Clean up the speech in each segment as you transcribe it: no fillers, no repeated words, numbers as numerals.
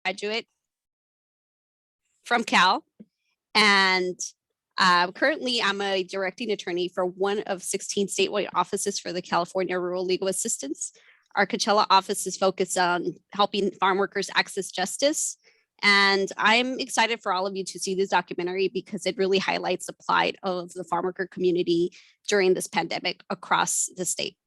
graduate from Cal, and currently I'm a directing attorney for one of 16 statewide offices for the California Rural Legal Assistance. Our Coachella office is focused on helping farm workers access justice. And I'm excited for all of you to see this documentary because it really highlights the plight of the farm worker community during this pandemic across the state.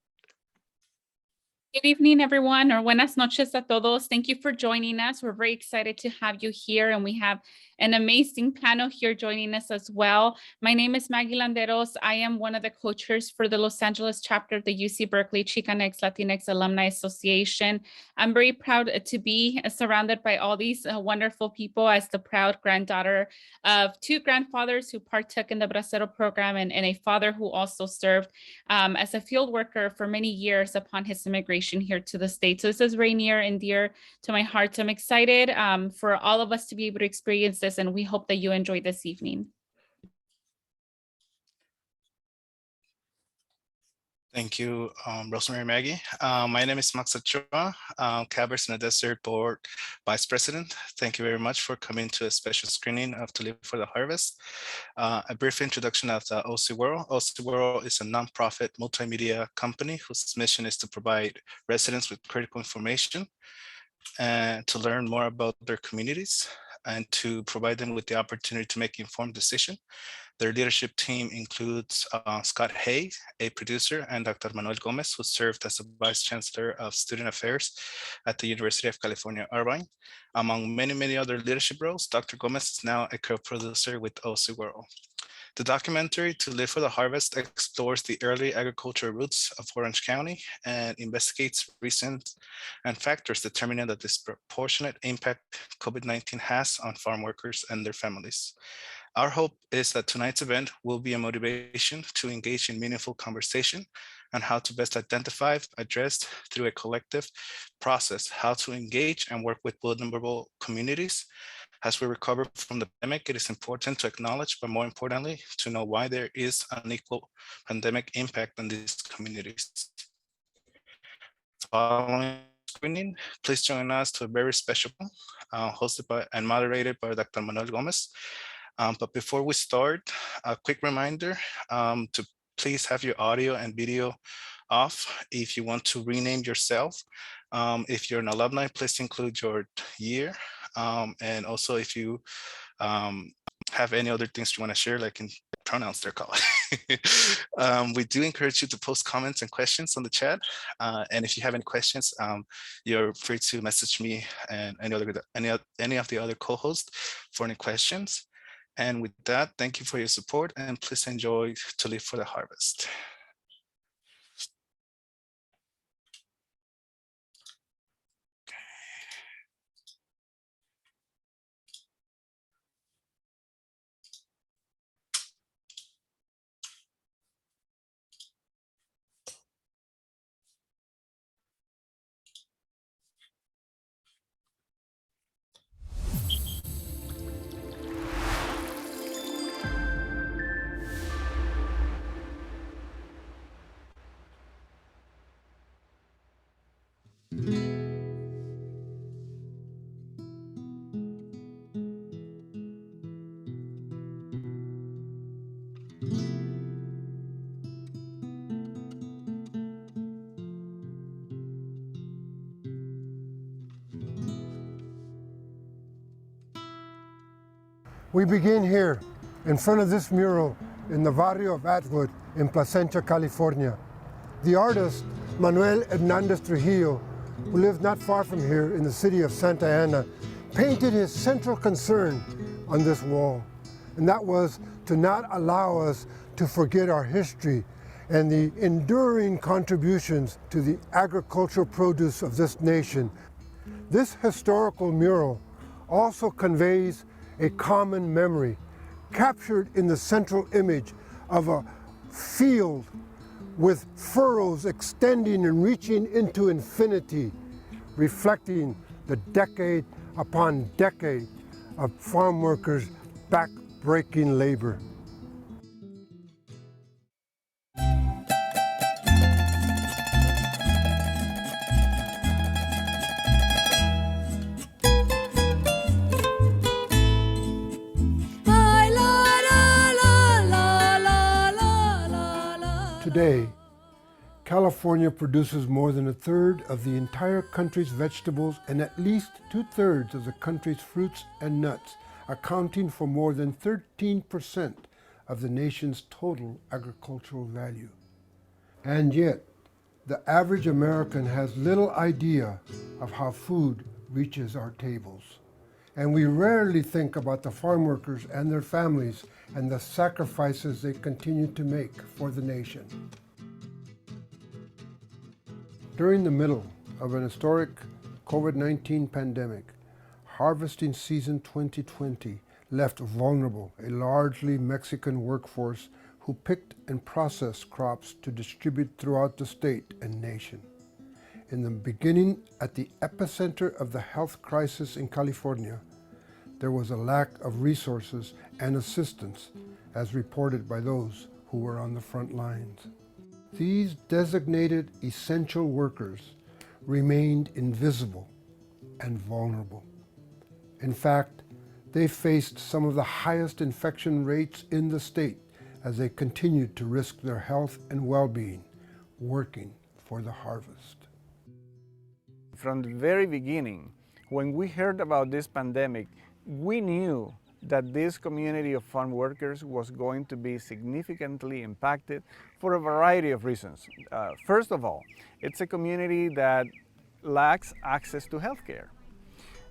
Good evening, everyone, or buenas noches a todos. Thank you for joining us. We're very excited to have you here, and we have an amazing panel here joining us as well. My name is Maggie Landeros. I am one of the co-chairs for the Los Angeles chapter of the UC Berkeley Chicanx Latinx Alumni Association. I'm very proud to be surrounded by all these wonderful people as the proud granddaughter of two grandfathers who partook in the Bracero program and a father who also served as a field worker for many years upon his immigration here to the state. So this is very near and dear to my heart. So I'm excited for all of us to be able to experience this, and we hope that you enjoy this evening. Thank you, Rosemary Maggie. My name is Max Ochoa, Cabers in the Desert Board Vice President. Thank you very much for coming to a special screening of To Live for the Harvest. A brief introduction of the OC World. OC World is a nonprofit multimedia company whose mission is to provide residents with critical information and to learn more about their communities and to provide them with the opportunity to make informed decisions. Their leadership team includes Scott Hay, a producer, and Dr. Manuel Gomez, who served as the Vice-Chancellor of Student Affairs at the University of California, Irvine. Among many, many other leadership roles, Dr. Gomez is now a co-producer with OC World. The documentary To Live for the Harvest explores the early agricultural roots of Orange County and investigates reasons and factors determining the disproportionate impact COVID-19 has on farm workers and their families. Our hope is that tonight's event will be a motivation to engage in meaningful conversation on how to best identify, address through a collective process, how to engage and work with vulnerable communities. As we recover from the pandemic, it is important to acknowledge, but more importantly, to know why there is unequal pandemic impact on these communities. Following screening, please join us to a very special hosted by and moderated by Dr. Manuel Gomez. But before we start, a quick reminder to please have your audio and video off. If you want to rename yourself, if you're an alumni, please include your year. And also if you have any other things you want to share, like in pronouns they're called. We do encourage you to post comments and questions on the chat. And if you have any questions, you're free to message me and any of the other co-hosts for any questions. And with that, thank you for your support, and please enjoy To Live for the Harvest. We begin here, in front of this mural in the barrio of Atwood in Placentia, California. The artist, Manuel Hernandez Trujillo, who lived not far from here in the city of Santa Ana, painted his central concern on this wall, and that was to not allow us to forget our history and the enduring contributions to the agricultural produce of this nation. This historical mural also conveys a common memory captured in the central image of a field with furrows extending and reaching into infinity, reflecting the decade upon decade of farm workers' back-breaking labor. Today, California produces more than a third of the entire country's vegetables and at least 2/3 of the country's fruits and nuts, accounting for more than 13% of the nation's total agricultural value. And yet, the average American has little idea of how food reaches our tables. And we rarely think about the farm workers and their families and the sacrifices they continue to make for the nation. During the middle of an historic COVID-19 pandemic, harvesting season 2020 left vulnerable a largely Mexican workforce who picked and processed crops to distribute throughout the state and nation. In the beginning, at the epicenter of the health crisis in California, there was a lack of resources and assistance, as reported by those who were on the front lines. These designated essential workers remained invisible and vulnerable. In fact, they faced some of the highest infection rates in the state as they continued to risk their health and well-being, working for the harvest. From the very beginning, when we heard about this pandemic, we knew that this community of farm workers was going to be significantly impacted for a variety of reasons. First of all, it's a community that lacks access to health care.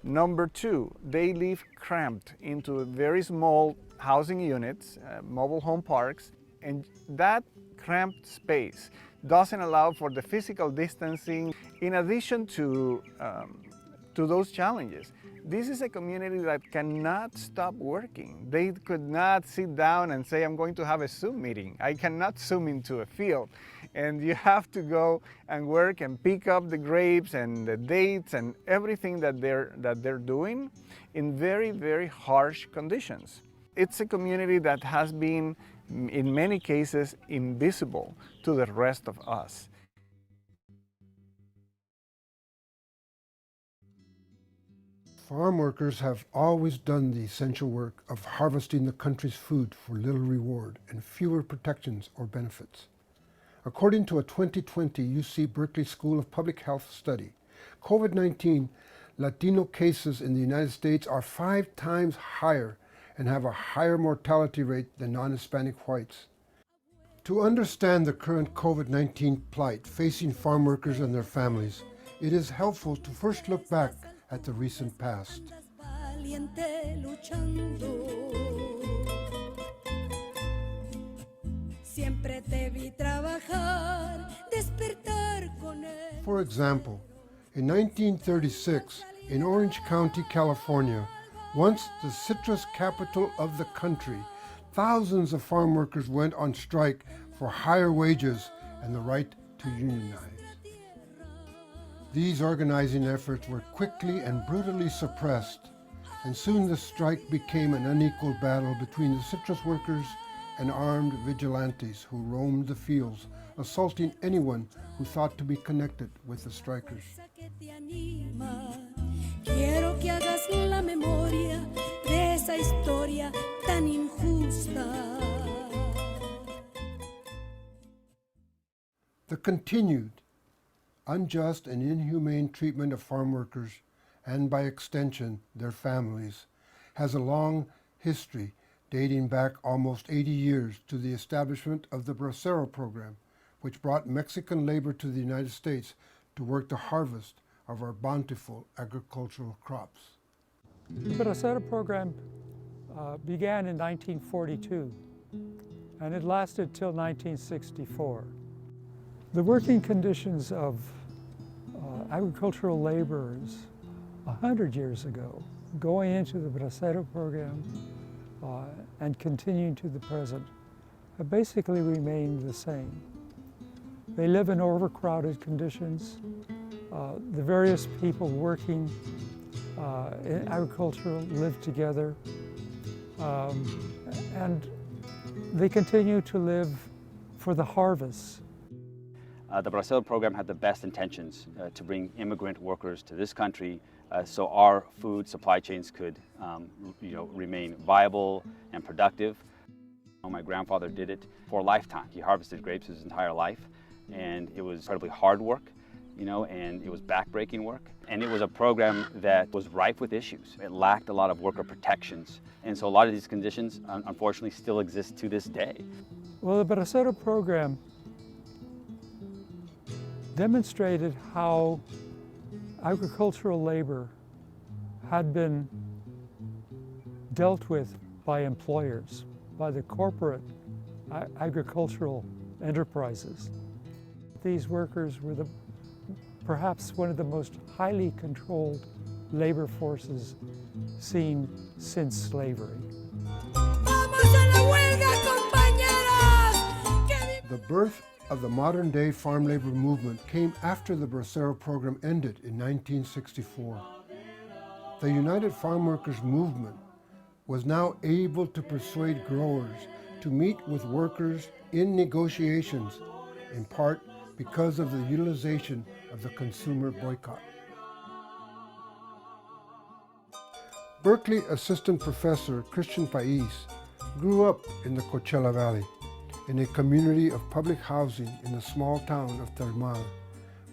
Number two, they live cramped into very small housing units, mobile home parks, and that cramped space doesn't allow for the physical distancing. In addition to those challenges, this is a community that cannot stop working. They could not sit down and say, I'm going to have a Zoom meeting. I cannot Zoom into a field. And you have to go and work and pick up the grapes and the dates and everything that they're doing in very, very harsh conditions. It's a community that has been, in many cases, invisible to the rest of us. Farm workers have always done the essential work of harvesting the country's food for little reward and fewer protections or benefits. According to a 2020 UC Berkeley School of Public Health study, COVID-19 Latino cases in the United States are 5 times higher and have a higher mortality rate than non-Hispanic whites. To understand the current COVID-19 plight facing farm workers and their families, it is helpful to first look back at the recent past. For example, in 1936, in Orange County, California, once the citrus capital of the country, thousands of farm workers went on strike for higher wages and the right to unionize. These organizing efforts were quickly and brutally suppressed, and soon the strike became an unequal battle between the citrus workers and armed vigilantes who roamed the fields, assaulting anyone who thought to be connected with the strikers. The continued unjust and inhumane treatment of farm workers, and by extension their families, has a long history dating back almost 80 years to the establishment of the Bracero program, which brought Mexican labor to the United States to work the harvest of our bountiful agricultural crops. The Bracero program began in 1942, and it lasted till 1964. The working conditions of agricultural laborers 100 years ago, going into the Bracero program and continuing to the present, have basically remained the same. They live in overcrowded conditions. The various people working in agriculture live together, and they continue to live for the harvest. The Bracero program had the best intentions to bring immigrant workers to this country so our food supply chains could remain viable and productive. My grandfather did it for a lifetime. He harvested grapes his entire life, and it was incredibly hard work, and it was backbreaking work. And it was a program that was rife with issues. It lacked a lot of worker protections. And so a lot of these conditions, unfortunately, still exist to this day. Well, the Bracero program demonstrated how agricultural labor had been dealt with by employers, by the corporate agricultural enterprises. These workers were perhaps one of the most highly controlled labor forces seen since slavery. The birth of the modern-day farm labor movement came after the Bracero program ended in 1964. The United Farm Workers movement was now able to persuade growers to meet with workers in negotiations, in part because of the utilization of the consumer boycott. Berkeley Assistant Professor Christian Pais grew up in the Coachella Valley, in a community of public housing in the small town of Termal,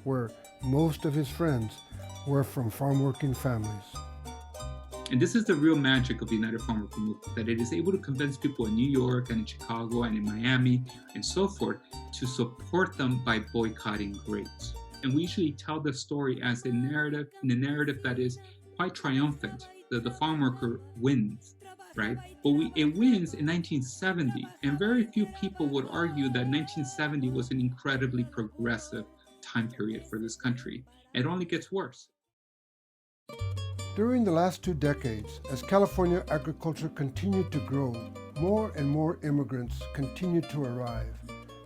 where most of his friends were from farm-working families. And this is the real magic of the United Farm Worker Movement, that it is able to convince people in New York and in Chicago and in Miami and so forth to support them by boycotting grapes. And we usually tell the story as a narrative, in a narrative that is quite triumphant, that the farm worker wins, right? But it wins in 1970, and very few people would argue that 1970 was an incredibly progressive time period for this country. It only gets worse. During the last 2 decades, as California agriculture continued to grow, more and more immigrants continued to arrive,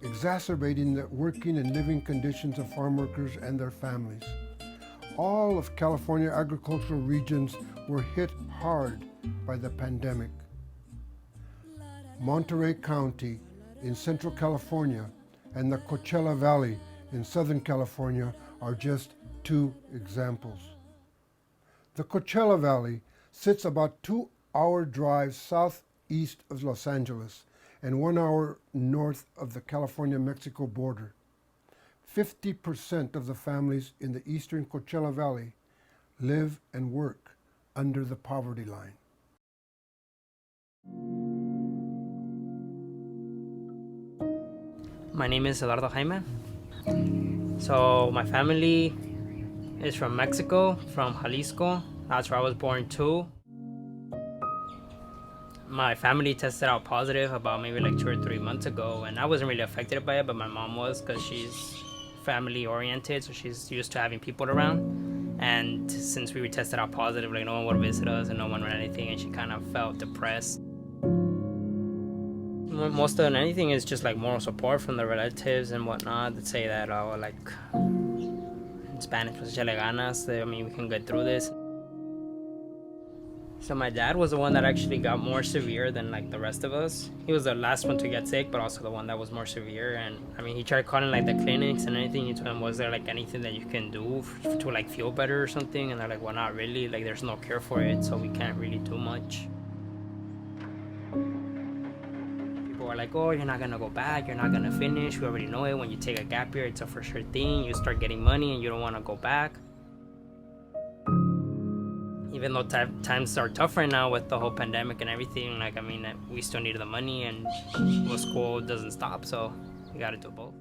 exacerbating the working and living conditions of farm workers and their families. All of California agricultural regions were hit hard by the pandemic. Monterey County in Central California and the Coachella Valley in Southern California are just 2 examples. The Coachella Valley sits about 2-hour drive southeast of Los Angeles and 1 hour north of the California-Mexico border. 50% of the families in the eastern Coachella Valley live and work under the poverty line. My name is Eduardo Jaime. So my family is from Mexico, from Jalisco. That's where I was born too. My family tested out positive about maybe like 2 or 3 months ago, and I wasn't really affected by it, but my mom was, because she's family oriented, so she's used to having people around. And since we were tested out positive, like no one would visit us and no one would anything, and she kind of felt depressed. Most than anything is just like moral support from the relatives and whatnot that say that, oh, like in Spanish, pues échale ganas, I mean, we can get through this. So my dad was the one that actually got more severe than like the rest of us. He was the last one to get sick, but also the one that was more severe. And I mean, he tried calling like the clinics and anything. He told them, was there like anything that you can do to like feel better or something? And they're like, well, not really. Like there's no cure for it, so we can't really do much. People were like, oh, you're not gonna go back. You're not gonna finish. We already know it. When you take a gap year, it's a for sure thing. You start getting money and you don't want to go back. Even though times are tough right now with the whole pandemic and everything, like, I mean, we still need the money, and well, school doesn't stop, so we gotta do both.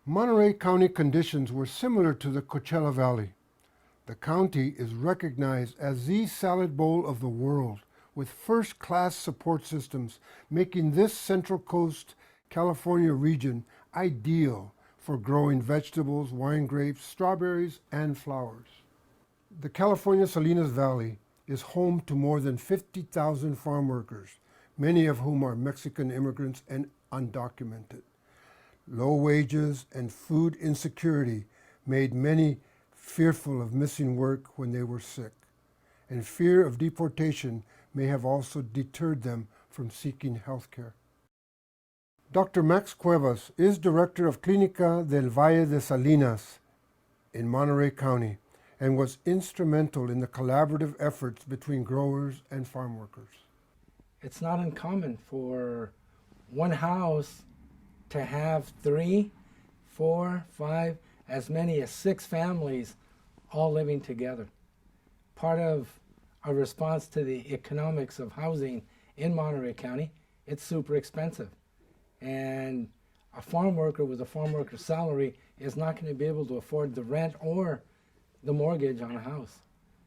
Monterey County conditions were similar to the Coachella Valley. The county is recognized as the salad bowl of the world, with first-class support systems, making this Central Coast California region ideal for growing vegetables, wine grapes, strawberries, and flowers. The California Salinas Valley is home to more than 50,000 farm workers, many of whom are Mexican immigrants and undocumented. Low wages and food insecurity made many fearful of missing work when they were sick, and fear of deportation may have also deterred them from seeking health care. Dr. Max Cuevas is director of Clínica del Valle de Salinas in Monterey County and was instrumental in the collaborative efforts between growers and farm workers. It's not uncommon for one house to have 3, 4, 5, as many as 6 families all living together. Part of a response to the economics of housing in Monterey County, it's super expensive. And a farm worker with a farm worker salary is not going to be able to afford the rent or the mortgage on a house.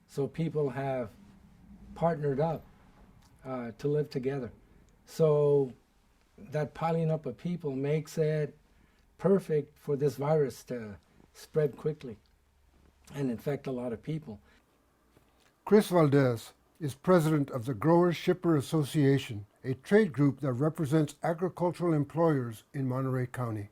So people have partnered up to live together. So that piling up of people makes it perfect for this virus to spread quickly and infect a lot of people. Chris Valdez is president of the Growers Shipper Association, a trade group that represents agricultural employers in Monterey County.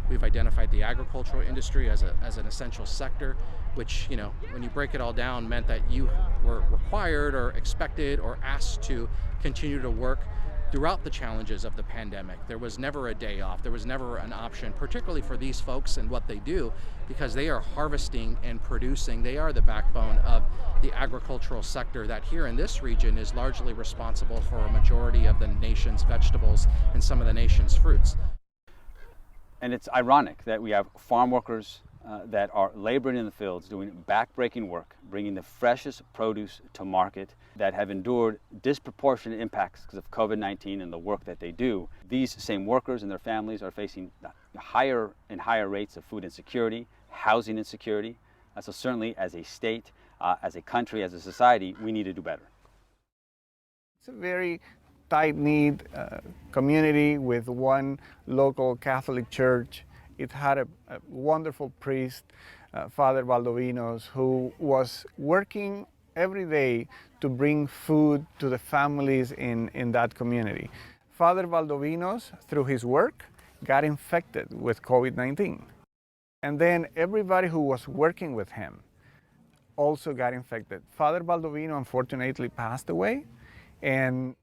We've identified the agricultural industry as an essential sector, which, when you break it all down, meant that you were required or expected or asked to continue to work throughout the challenges of the pandemic. There was never a day off. There was never an option, particularly for these folks and what they do, because they are harvesting and producing. They are the backbone of the agricultural sector that here in this region is largely responsible for a majority of the nation's vegetables and some of the nation's fruits. And it's ironic that we have farm workers that are laboring in the fields, doing back-breaking work, bringing the freshest produce to market, that have endured disproportionate impacts because of COVID-19 and the work that they do. These same workers and their families are facing higher and higher rates of food insecurity, housing insecurity. So certainly as a state, as a country, as a society, we need to do better. It's a very tight-knit community with one local Catholic church. It had a wonderful priest, Father Valdovinos, who was working every day to bring food to the families in that community. Father Valdovinos, through his work, got infected with COVID-19. And then everybody who was working with him also got infected. Father Valdovino unfortunately passed away, and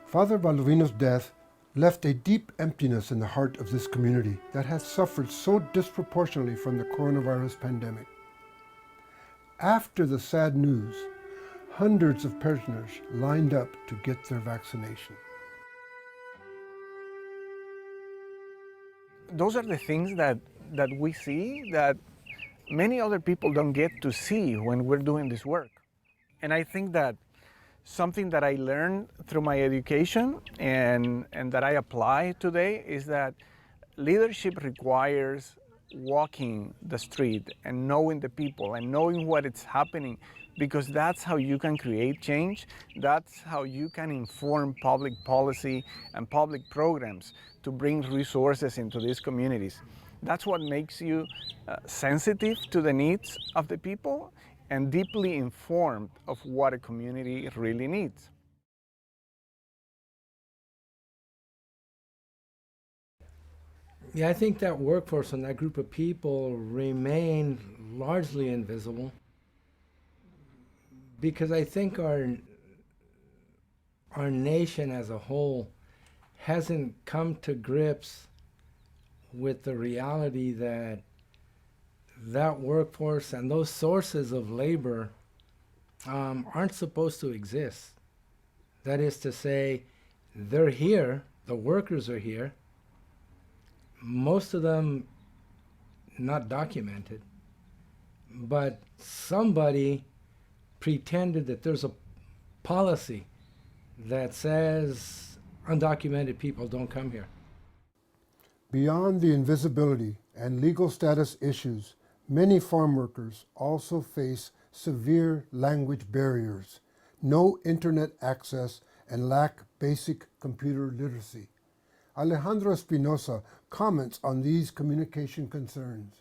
Father Valdovino's death left a deep emptiness in the heart of this community that has suffered so disproportionately from the coronavirus pandemic. After the sad news, hundreds of prisoners lined up to get their vaccination. those are the things that we see that many other people don't get to see when we're doing this work. And I think that something that I learned through my education and that I apply today is that leadership requires walking the street and knowing the people and knowing what is happening, because that's how you can create change. That's how you can inform public policy and public programs to bring resources into these communities. That's what makes you sensitive to the needs of the people and deeply informed of what a community really needs. Yeah, I think that workforce and that group of people remain largely invisible, because I think our nation as a whole hasn't come to grips with the reality that that workforce and those sources of labor aren't supposed to exist. That is to say, they're here, the workers are here, most of them not documented, but somebody pretended that there's a policy that says undocumented people don't come here. Beyond the invisibility and legal status issues, many farm workers also face severe language barriers, no internet access, and lack basic computer literacy. Alejandro Espinosa comments on these communication concerns.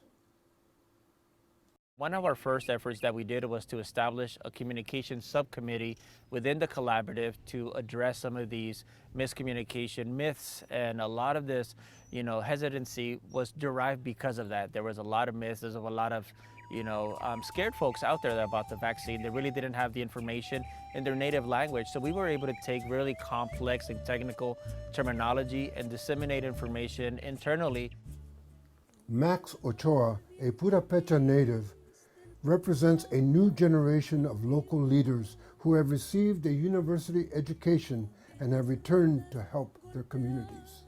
One of our first efforts that we did was to establish a communication subcommittee within the collaborative to address some of these miscommunication myths, and a lot of this, hesitancy was derived because of that. There was a lot of myths, there's a lot of scared folks out there about the vaccine. They really didn't have the information in their native language. So we were able to take really complex and technical terminology and disseminate information internally. Max Ochoa, a Purepecha native, represents a new generation of local leaders who have received a university education and have returned to help their communities.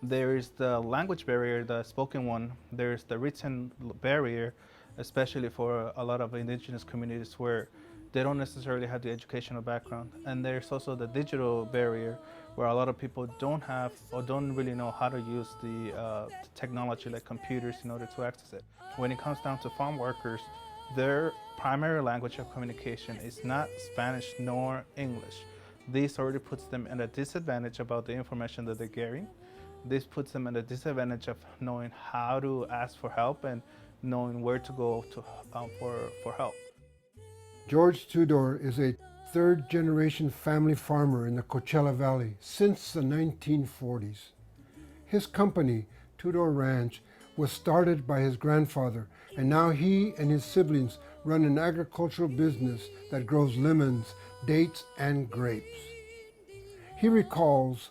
There is the language barrier, the spoken one. There's the written barrier, especially for a lot of indigenous communities where they don't necessarily have the educational background. And there's also the digital barrier where a lot of people don't have or don't really know how to use the technology like computers in order to access it. When it comes down to farm workers, their primary language of communication is not Spanish nor English. This already puts them at a disadvantage about the information that they're getting. This puts them at a disadvantage of knowing how to ask for help and knowing where to go to, for help. George Tudor is a third-generation family farmer in the Coachella Valley since the 1940s. His company, Tudor Ranch, was started by his grandfather, and now he and his siblings run an agricultural business that grows lemons, dates, and grapes. He recalls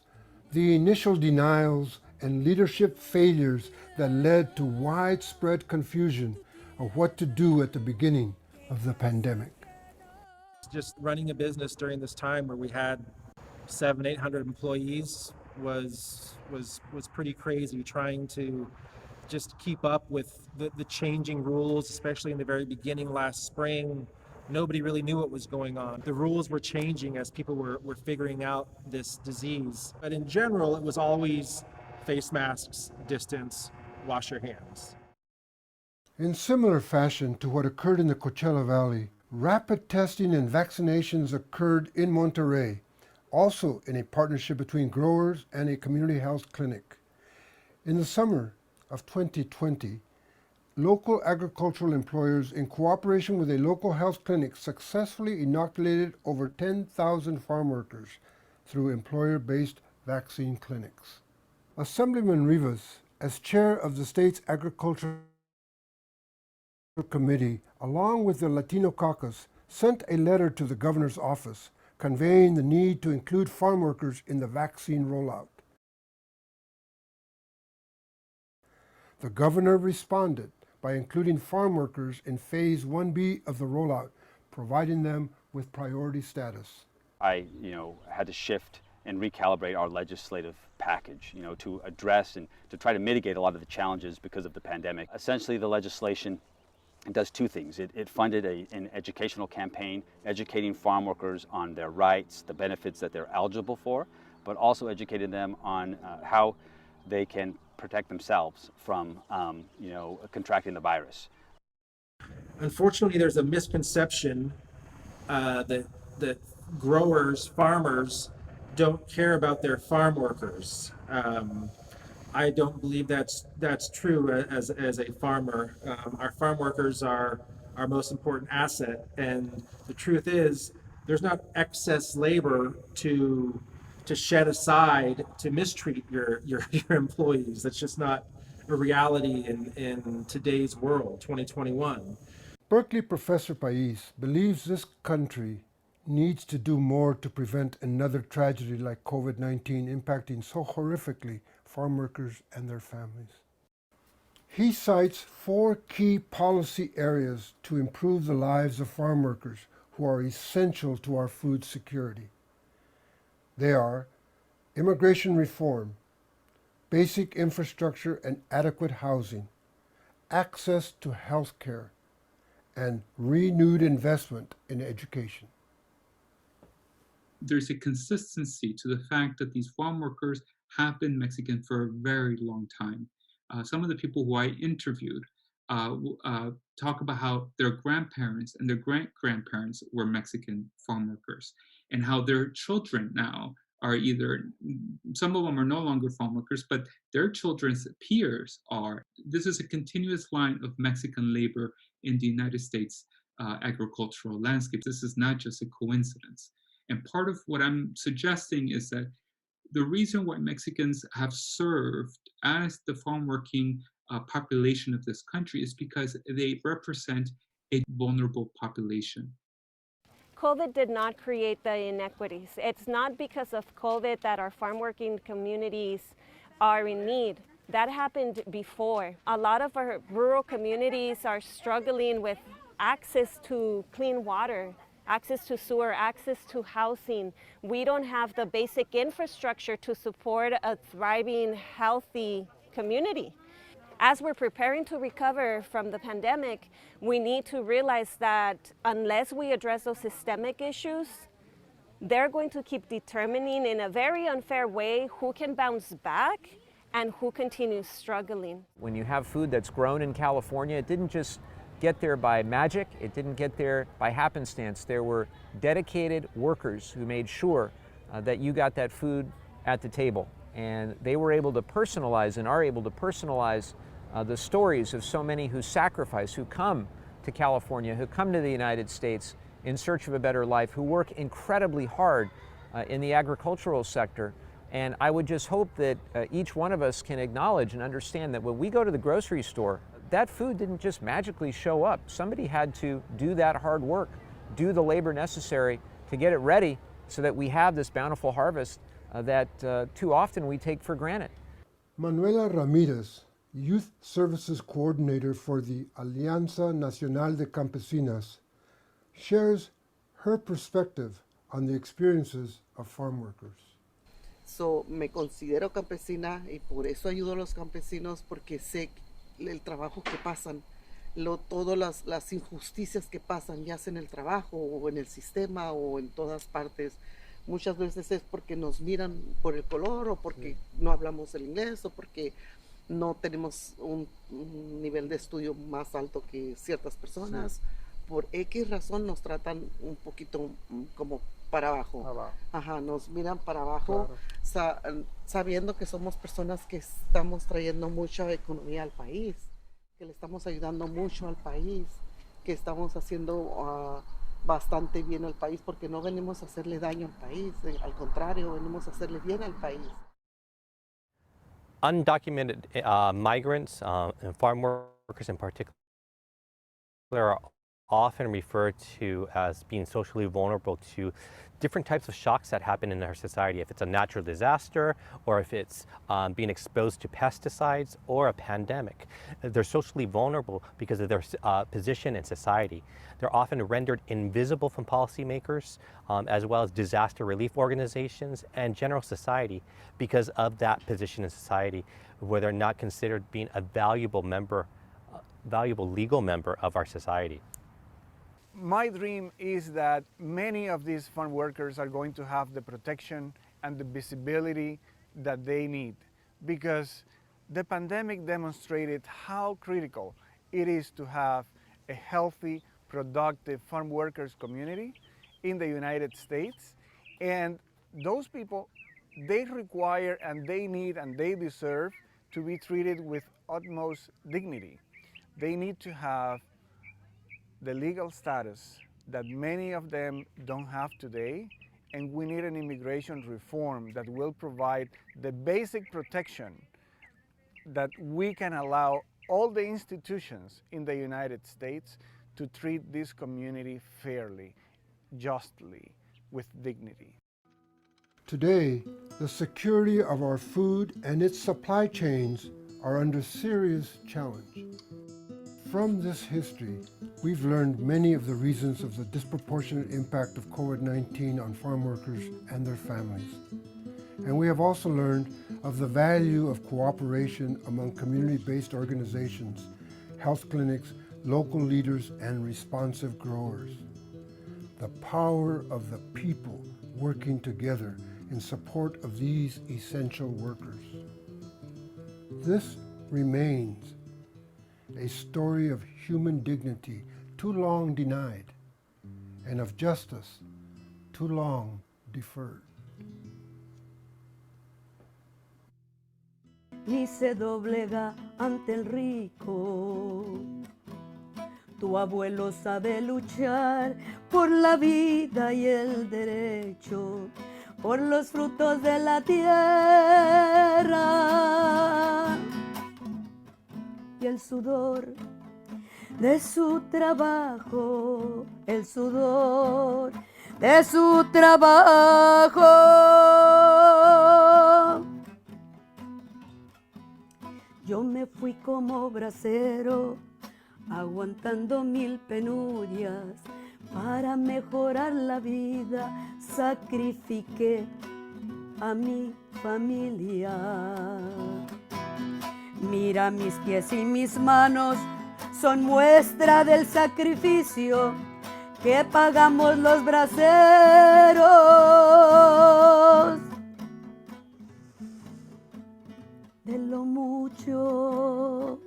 the initial denials and leadership failures that led to widespread confusion of what to do at the beginning of the pandemic. Just running a business during this time where we had 700-800 employees was pretty crazy, trying to just keep up with the changing rules, especially in the very beginning last spring. Nobody really knew what was going on. The rules were changing as people were figuring out this disease. But in general, it was always face masks, distance, wash your hands. In similar fashion to what occurred in the Coachella Valley, rapid testing and vaccinations occurred in Monterrey, also in a partnership between growers and a community health clinic. In the summer of 2020, local agricultural employers, in cooperation with a local health clinic, successfully inoculated over 10,000 farm workers through employer-based vaccine clinics. Assemblyman Rivas, as chair of the state's Agricultural Committee, along with the Latino caucus, sent a letter to the governor's office conveying the need to include farm workers in the vaccine rollout. The governor responded by including farm workers in Phase 1B of the rollout, providing them with priority status. I, had to shift and recalibrate our legislative package, to address and to try to mitigate a lot of the challenges because of the pandemic. Essentially, the legislation does two things. It funded an educational campaign, educating farm workers on their rights, the benefits that they're eligible for, but also educated them on how they can protect themselves from, contracting the virus. Unfortunately, there's a misconception that growers, farmers, don't care about their farm workers. I don't believe that's true as a farmer. Our farm workers are our most important asset, and the truth is there's not excess labor to shed aside to mistreat your employees. That's just not a reality in today's world, 2021. Berkeley Professor Pais believes this country needs to do more to prevent another tragedy like COVID-19 impacting so horrifically farm workers and their families. He cites 4 key policy areas to improve the lives of farm workers who are essential to our food security. They are immigration reform, basic infrastructure and adequate housing, access to health care, and renewed investment in education. There's a consistency to the fact that these farm workers have been Mexican for a very long time. Some of the people who I interviewed talk about how their grandparents and their great-grandparents were Mexican farm workers, and how their children now are either, some of them are no longer farm workers, but their children's peers are. This is a continuous line of Mexican labor in the United States agricultural landscape. This is not just a coincidence. And part of what I'm suggesting is that the reason why Mexicans have served as the farm working population of this country is because they represent a vulnerable population. COVID did not create the inequities. It's not because of COVID that our farm working communities are in need. That happened before. A lot of our rural communities are struggling with access to clean water, access to sewer, access to housing. We don't have the basic infrastructure to support a thriving, healthy community. As we're preparing to recover from the pandemic, we need to realize that unless we address those systemic issues, they're going to keep determining in a very unfair way who can bounce back and who continues struggling. When you have food that's grown in California, it didn't just get there by magic, it didn't get there by happenstance. There were dedicated workers who made sure that you got that food at the table. And they were able to personalize and are able to personalize the stories of so many who sacrifice, who come to California, who come to the United States in search of a better life, who work incredibly hard in the agricultural sector. And I would just hope that each one of us can acknowledge and understand that when we go to the grocery store, that food didn't just magically show up. Somebody had to do that hard work, do the labor necessary to get it ready so that we have this bountiful harvest that too often we take for granted. Manuela Ramirez, Youth Services Coordinator for the Alianza Nacional de Campesinas, shares her perspective on the experiences of farm workers. So, me considero campesina y por eso ayudo a los campesinos porque sé el trabajo que pasan, todas las injusticias que pasan, ya sea en el trabajo o en el sistema o en todas partes. Muchas veces es porque nos miran por el color o porque no hablamos el inglés o porque no tenemos un nivel de estudio más alto que ciertas personas. Sí. Por X razón nos tratan un poquito como para abajo. Ajá, nos miran para abajo, claro. Sabiendo que somos personas que estamos trayendo mucha economía al país, que le estamos ayudando mucho al país, que estamos haciendo bastante bien al país porque no venimos a hacerle daño al país, al contrario, venimos a hacerle bien al país. Undocumented migrants and farm workers in particular are often referred to as being socially vulnerable to different types of shocks that happen in our society. If it's a natural disaster or if it's being exposed to pesticides or a pandemic. They're socially vulnerable because of their position in society. They're often rendered invisible from policymakers as well as disaster relief organizations and general society because of that position in society where they're not considered being a valuable legal member of our society. My dream is that many of these farm workers are going to have the protection and the visibility that they need because the pandemic demonstrated how critical it is to have a healthy, productive farm workers community in the United States. And those people, they require and they need and they deserve to be treated with utmost dignity. They need to have the legal status that many of them don't have today, and we need an immigration reform that will provide the basic protection that we can allow all the institutions in the United States to treat this community fairly, justly, with dignity. Today, the security of our food and its supply chains are under serious challenge. From this history, we've learned many of the reasons of the disproportionate impact of COVID-19 on farm workers and their families. And we have also learned of the value of cooperation among community-based organizations, health clinics, local leaders, and responsive growers. The power of the people working together in support of these essential workers. This remains a story of human dignity too long denied, and of justice too long deferred. Ni se doblega ante el rico. Tu abuelo sabe luchar por la vida y el derecho, por los frutos de la tierra. y el sudor de su trabajo, el sudor de su trabajo. Yo me fui como bracero, aguantando 1000 penurias. Para mejorar la vida, sacrifiqué a mi familia. Mira, mis pies y mis manos son muestra del sacrificio que pagamos los braceros. De lo mucho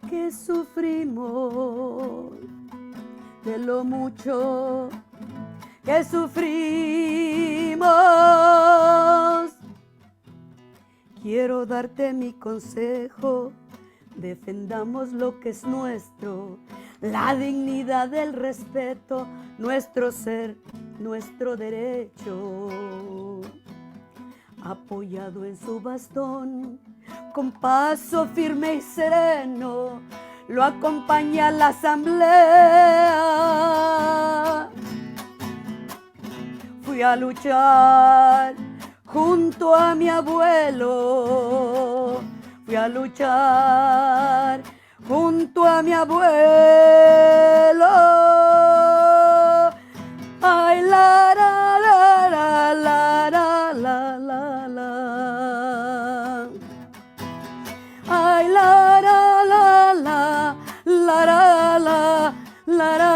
que sufrimos, de lo mucho que sufrimos. Quiero darte mi consejo, defendamos lo que es nuestro, la dignidad, el respeto, nuestro ser, nuestro derecho. Apoyado en su bastón, con paso firme y sereno, lo acompaña a la asamblea. Fui a luchar junto a mi abuelo, fui a luchar junto a mi abuelo. Ay, la, la, la, la, la, la, la, la. Ay, la, la, la, la, la, la, la, la.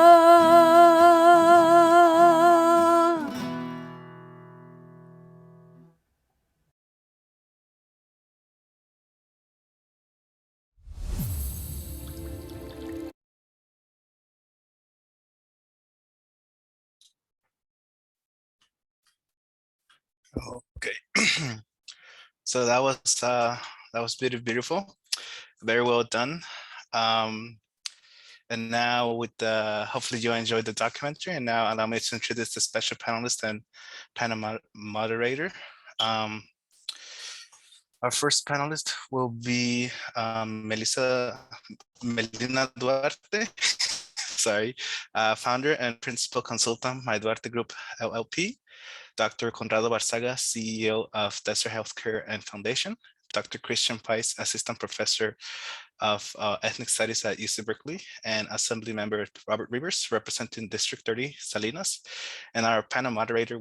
Okay. So that was beautiful, very well done. And now with hopefully you enjoyed the documentary, and now allow me to introduce the special panelist and panel moderator. Our first panelist will be Melina Duarte, sorry, founder and principal consultant, My Duarte Group LLP. Dr. Conrado Barzaga, CEO of Desert Healthcare and Foundation. Dr. Christian Pais, Assistant Professor of Ethnic Studies at UC Berkeley, and Assembly Member Robert Rivers, representing District 30, Salinas. And our panel moderator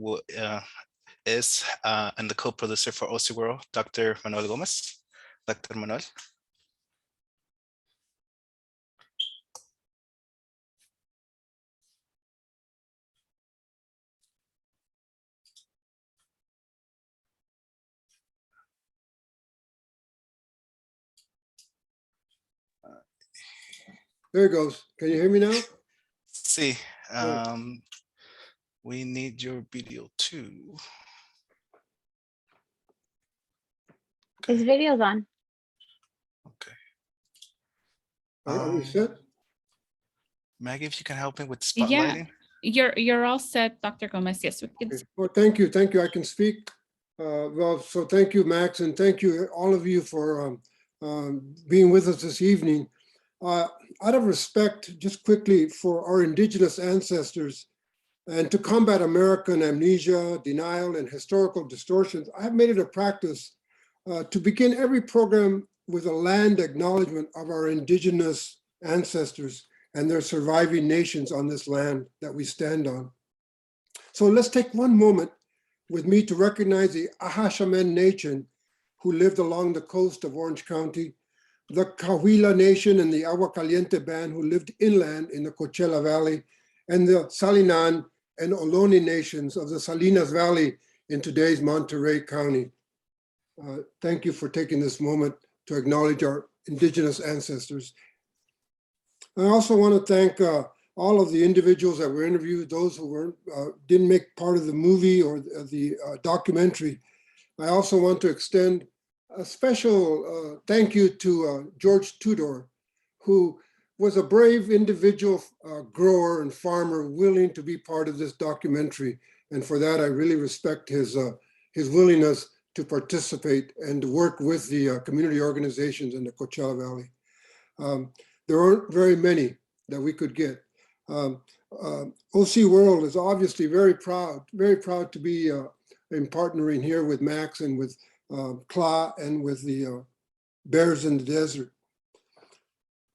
is and the co-producer for OC World, Dr. Manuel Gomez. Dr. Manuel. There it goes. Can you hear me now? See, we need your video too. His video's on. Okay. Are we set? Maggie, if you can help me with Yeah, spotlighting. you're all set, Dr. Gomez. Yes, we can. Okay. Well, thank you. Thank you. I can speak. Well, so thank you, Max, and thank you, all of you, for being with us this evening. Out of respect, just quickly, for our indigenous ancestors and to combat American amnesia, denial, and historical distortions, I've made it a practice to begin every program with a land acknowledgement of our indigenous ancestors and their surviving nations on this land that we stand on. So let's take one moment with me to recognize the Ahashamen Nation who lived along the coast of Orange County, the Cahuilla Nation and the Agua Caliente Band who lived inland in the Coachella Valley, and the Salinan and Ohlone nations of the Salinas Valley in today's Monterey County. Thank you for taking this moment to acknowledge our indigenous ancestors. I also want to thank all of the individuals that were interviewed, those who didn't make part of the movie or the documentary. I also want to extend a special thank you to George Tudor, who was a brave individual grower and farmer willing to be part of this documentary. And for that, I really respect his willingness to participate and to work with the community organizations in the Coachella Valley. There aren't very many that we could get. OC World is obviously very proud to be in partnering here with Max and with CLA and with the Bears in the Desert.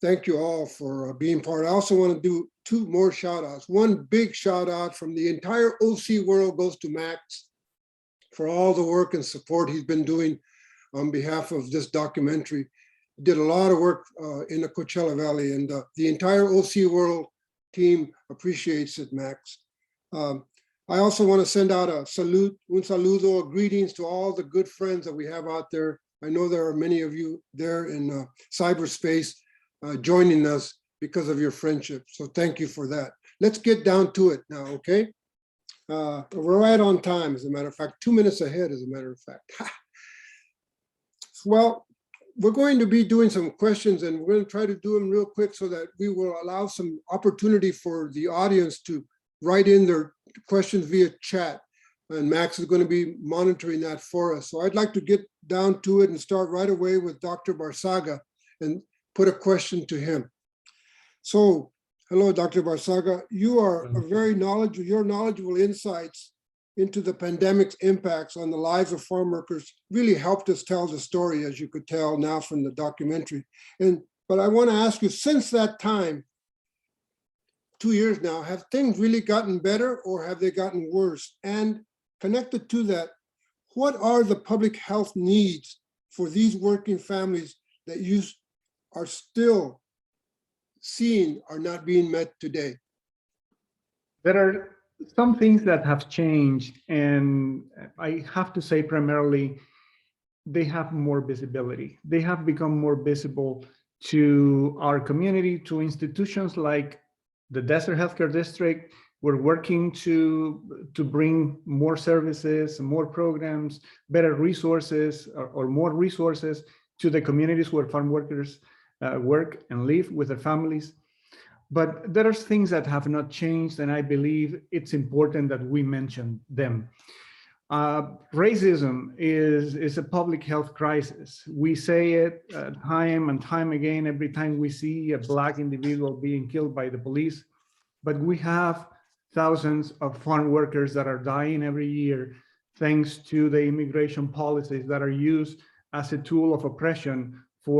Thank you all for being part. I also want to do 2 more shout outs. One big shout out from the entire OC World goes to Max for all the work and support he's been doing on behalf of this documentary. He did a lot of work in the Coachella Valley, and the entire OC World team appreciates it, Max. I also want to send out a salute, un saludo, greetings to all the good friends that we have out there. I know there are many of you there in cyberspace joining us because of your friendship. So thank you for that. Let's get down to it now, okay? We're right on time, as a matter of fact, 2 minutes ahead, as a matter of fact. Well, we're going to be doing some questions, and we're going to try to do them real quick so that we will allow some opportunity for the audience to write in their questions via chat. And Max is going to be monitoring that for us. So I'd like to get down to it and start right away with Dr. Barzaga and put a question to him. So, hello, Dr. Barzaga. You are a very knowledgeable, your knowledgeable insights into the pandemic's impacts on the lives of farm workers really helped us tell the story, as you could tell now from the documentary. But I want to ask you, since that time, 2 years now, have things really gotten better or have they gotten worse? And connected to that, what are the public health needs for these working families that you are still seeing are not being met today? There are some things that have changed, and I have to say primarily they have more visibility. They have become more visible to our community, to institutions like the Desert Healthcare District. We're working to bring more services, more programs, better resources, or more resources to the communities where farm workers work and live with their families. But there are things that have not changed, and I believe it's important that we mention them. Racism is a public health crisis. We say it time and time again every time we see a Black individual being killed by the police, but we have thousands of farm workers that are dying every year thanks to the immigration policies that are used as a tool of oppression to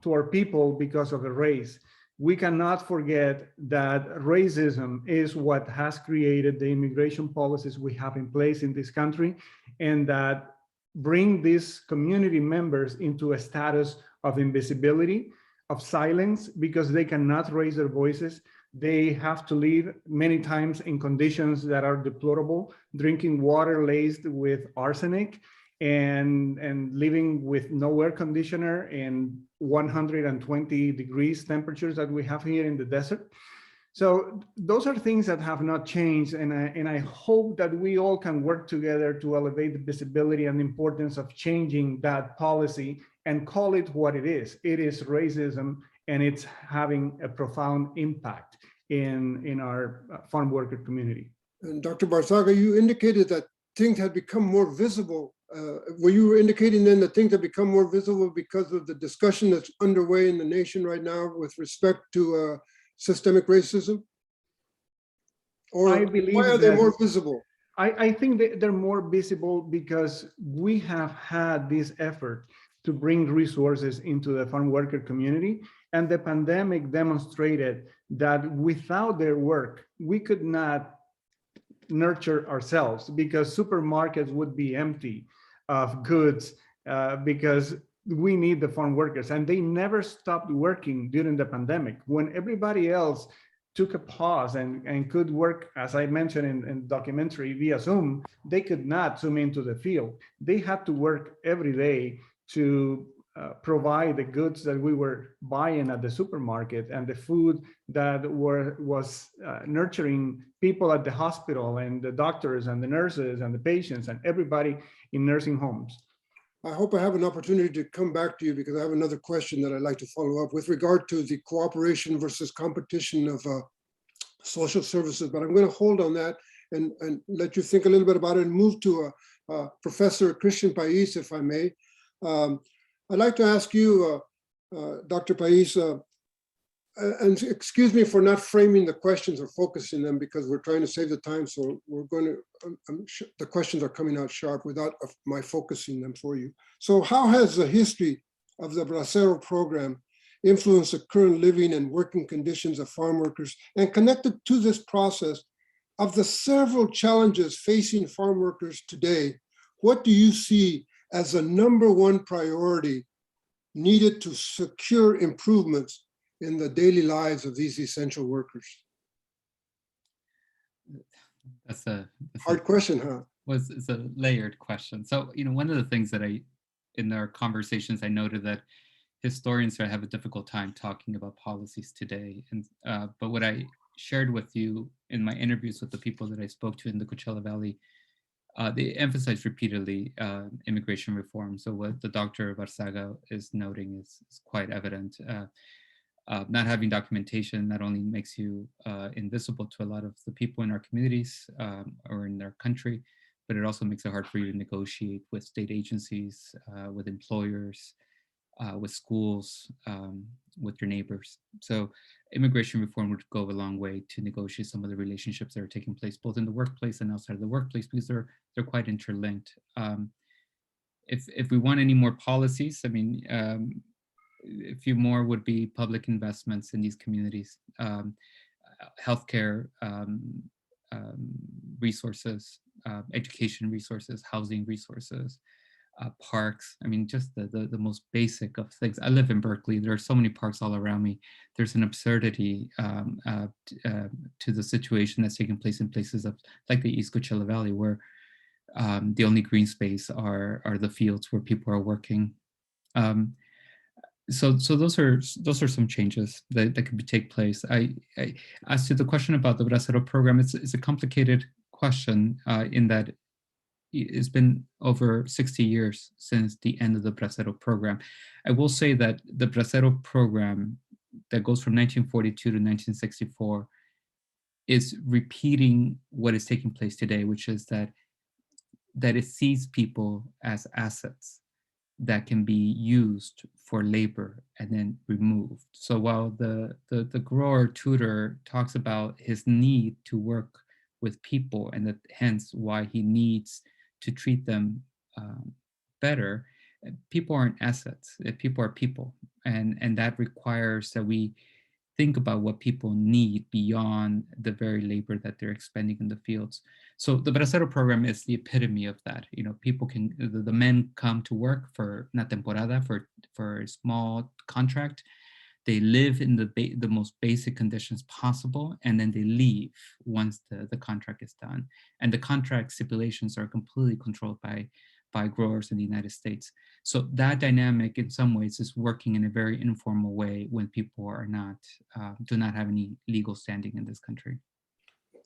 our people because of the race. We cannot forget that racism is what has created the immigration policies we have in place in this country, and that bring these community members into a status of invisibility, of silence, because they cannot raise their voices. They have to live many times in conditions that are deplorable, drinking water laced with arsenic, and living with no air conditioner and 120 degrees temperatures that we have here in the desert. So those are things that have not changed, and I hope that we all can work together to elevate the visibility and importance of changing that policy and call it what it is. It is racism, and it's having a profound impact in our farm worker community. And Dr. Barzaga, you indicated that things had become more visible. Were you indicating then that things have become more visible because of the discussion that's underway in the nation right now with respect to systemic racism? Or I believe why are they more visible? I think that they're more visible because we have had this effort to bring resources into the farm worker community, and the pandemic demonstrated that without their work, we could not nurture ourselves, because supermarkets would be empty of goods because we need the farm workers, and they never stopped working during the pandemic. When everybody else took a pause and could work, as I mentioned in the documentary, via Zoom, they could not zoom into the field. They had to work every day to provide the goods that we were buying at the supermarket and the food that was nurturing people at the hospital and the doctors and the nurses and the patients and everybody in nursing homes. I hope I have an opportunity to come back to you, because I have another question that I'd like to follow up with regard to the cooperation versus competition of social services. But I'm going to hold on that and let you think a little bit about it and move to Professor Christian Pais, if I may. I'd like to ask you, Dr. Pais, and excuse me for not framing the questions or focusing them because we're trying to save the time. So we're going to, the questions are coming out sharp without my focusing them for you. So how has the history of the Bracero program influenced the current living and working conditions of farm workers, and connected to this process of the several challenges facing farm workers today? What do you see as the #1 priority needed to secure improvements in the daily lives of these essential workers? That's a hard question, huh? It's a layered question. So, one of the things that in our conversations, I noted that historians have a difficult time talking about policies today. And but what I shared with you in my interviews with the people that I spoke to in the Coachella Valley, they emphasized repeatedly immigration reform. So what the Dr. Barzaga is noting is quite evident. Not having documentation not only makes you invisible to a lot of the people in our communities or in their country, but it also makes it hard for you to negotiate with state agencies, with employers, with schools, with your neighbors. So immigration reform would go a long way to negotiate some of the relationships that are taking place both in the workplace and outside of the workplace, because they're quite interlinked. If we want any more policies, I mean, a few more would be public investments in these communities, healthcare resources, education resources, housing resources, parks. I mean, just the most basic of things. I live in Berkeley. There are so many parks all around me. There's an absurdity to the situation that's taking place in places like the East Coachella Valley, where the only green space are the fields where people are working. So those are some changes that could take place. As to the question about the Bracero program, it's a complicated question in that it's been over 60 years since the end of the Bracero program. I will say that the Bracero program that goes from 1942 to 1964 is repeating what is taking place today, which is that it sees people as assets that can be used for labor and then removed. So while the grower tutor talks about his need to work with people and that hence why he needs to treat them better, people aren't assets. People are people, and that requires that we think about what people need beyond the very labor that they're expending in the fields. So the Bracero program is the epitome of that. People can, the men come to work for una temporada, for a small contract. They live in the most basic conditions possible, and then they leave once the contract is done. And the contract stipulations are completely controlled by growers in the United States. So that dynamic in some ways is working in a very informal way when people are do not have any legal standing in this country.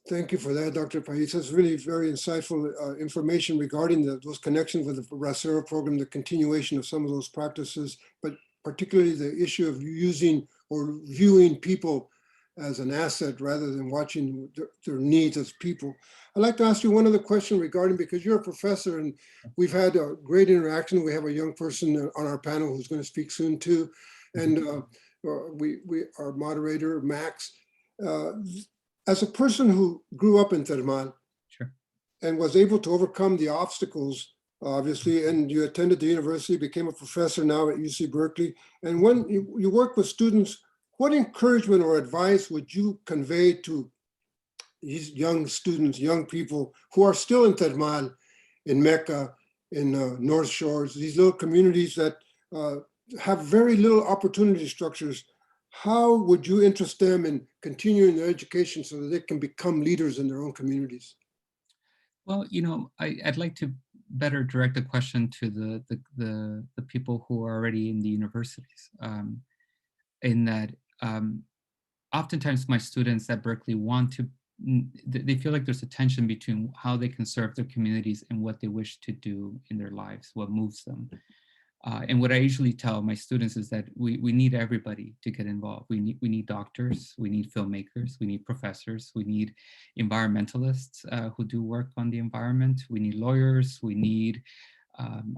Thank you for that, Dr. Pais. That's really very insightful information regarding those connections with the Bracero program, the continuation of some of those practices, but particularly the issue of using or viewing people as an asset rather than watching their needs as people. I'd like to ask you one other question regarding, because you're a professor and we've had a great interaction. We have a young person on our panel who's going to speak soon too. And our moderator, Max, as a person who grew up in Termal, sure, and was able to overcome the obstacles, obviously, and you attended the university, became a professor now at UC Berkeley. And when you work with students, what encouragement or advice would you convey to these young students, young people who are still in Termal, in Mecca, in North Shores, these little communities that have very little opportunity structures? How would you interest them in continuing their education so that they can become leaders in their own communities? Well, I'd like to better direct the question to the people who are already in the universities. In that, oftentimes my students at Berkeley they feel like there's a tension between how they can serve their communities and what they wish to do in their lives, what moves them. And what I usually tell my students is that we need everybody to get involved. We need doctors, we need filmmakers, we need professors, we need environmentalists who do work on the environment, we need lawyers, we need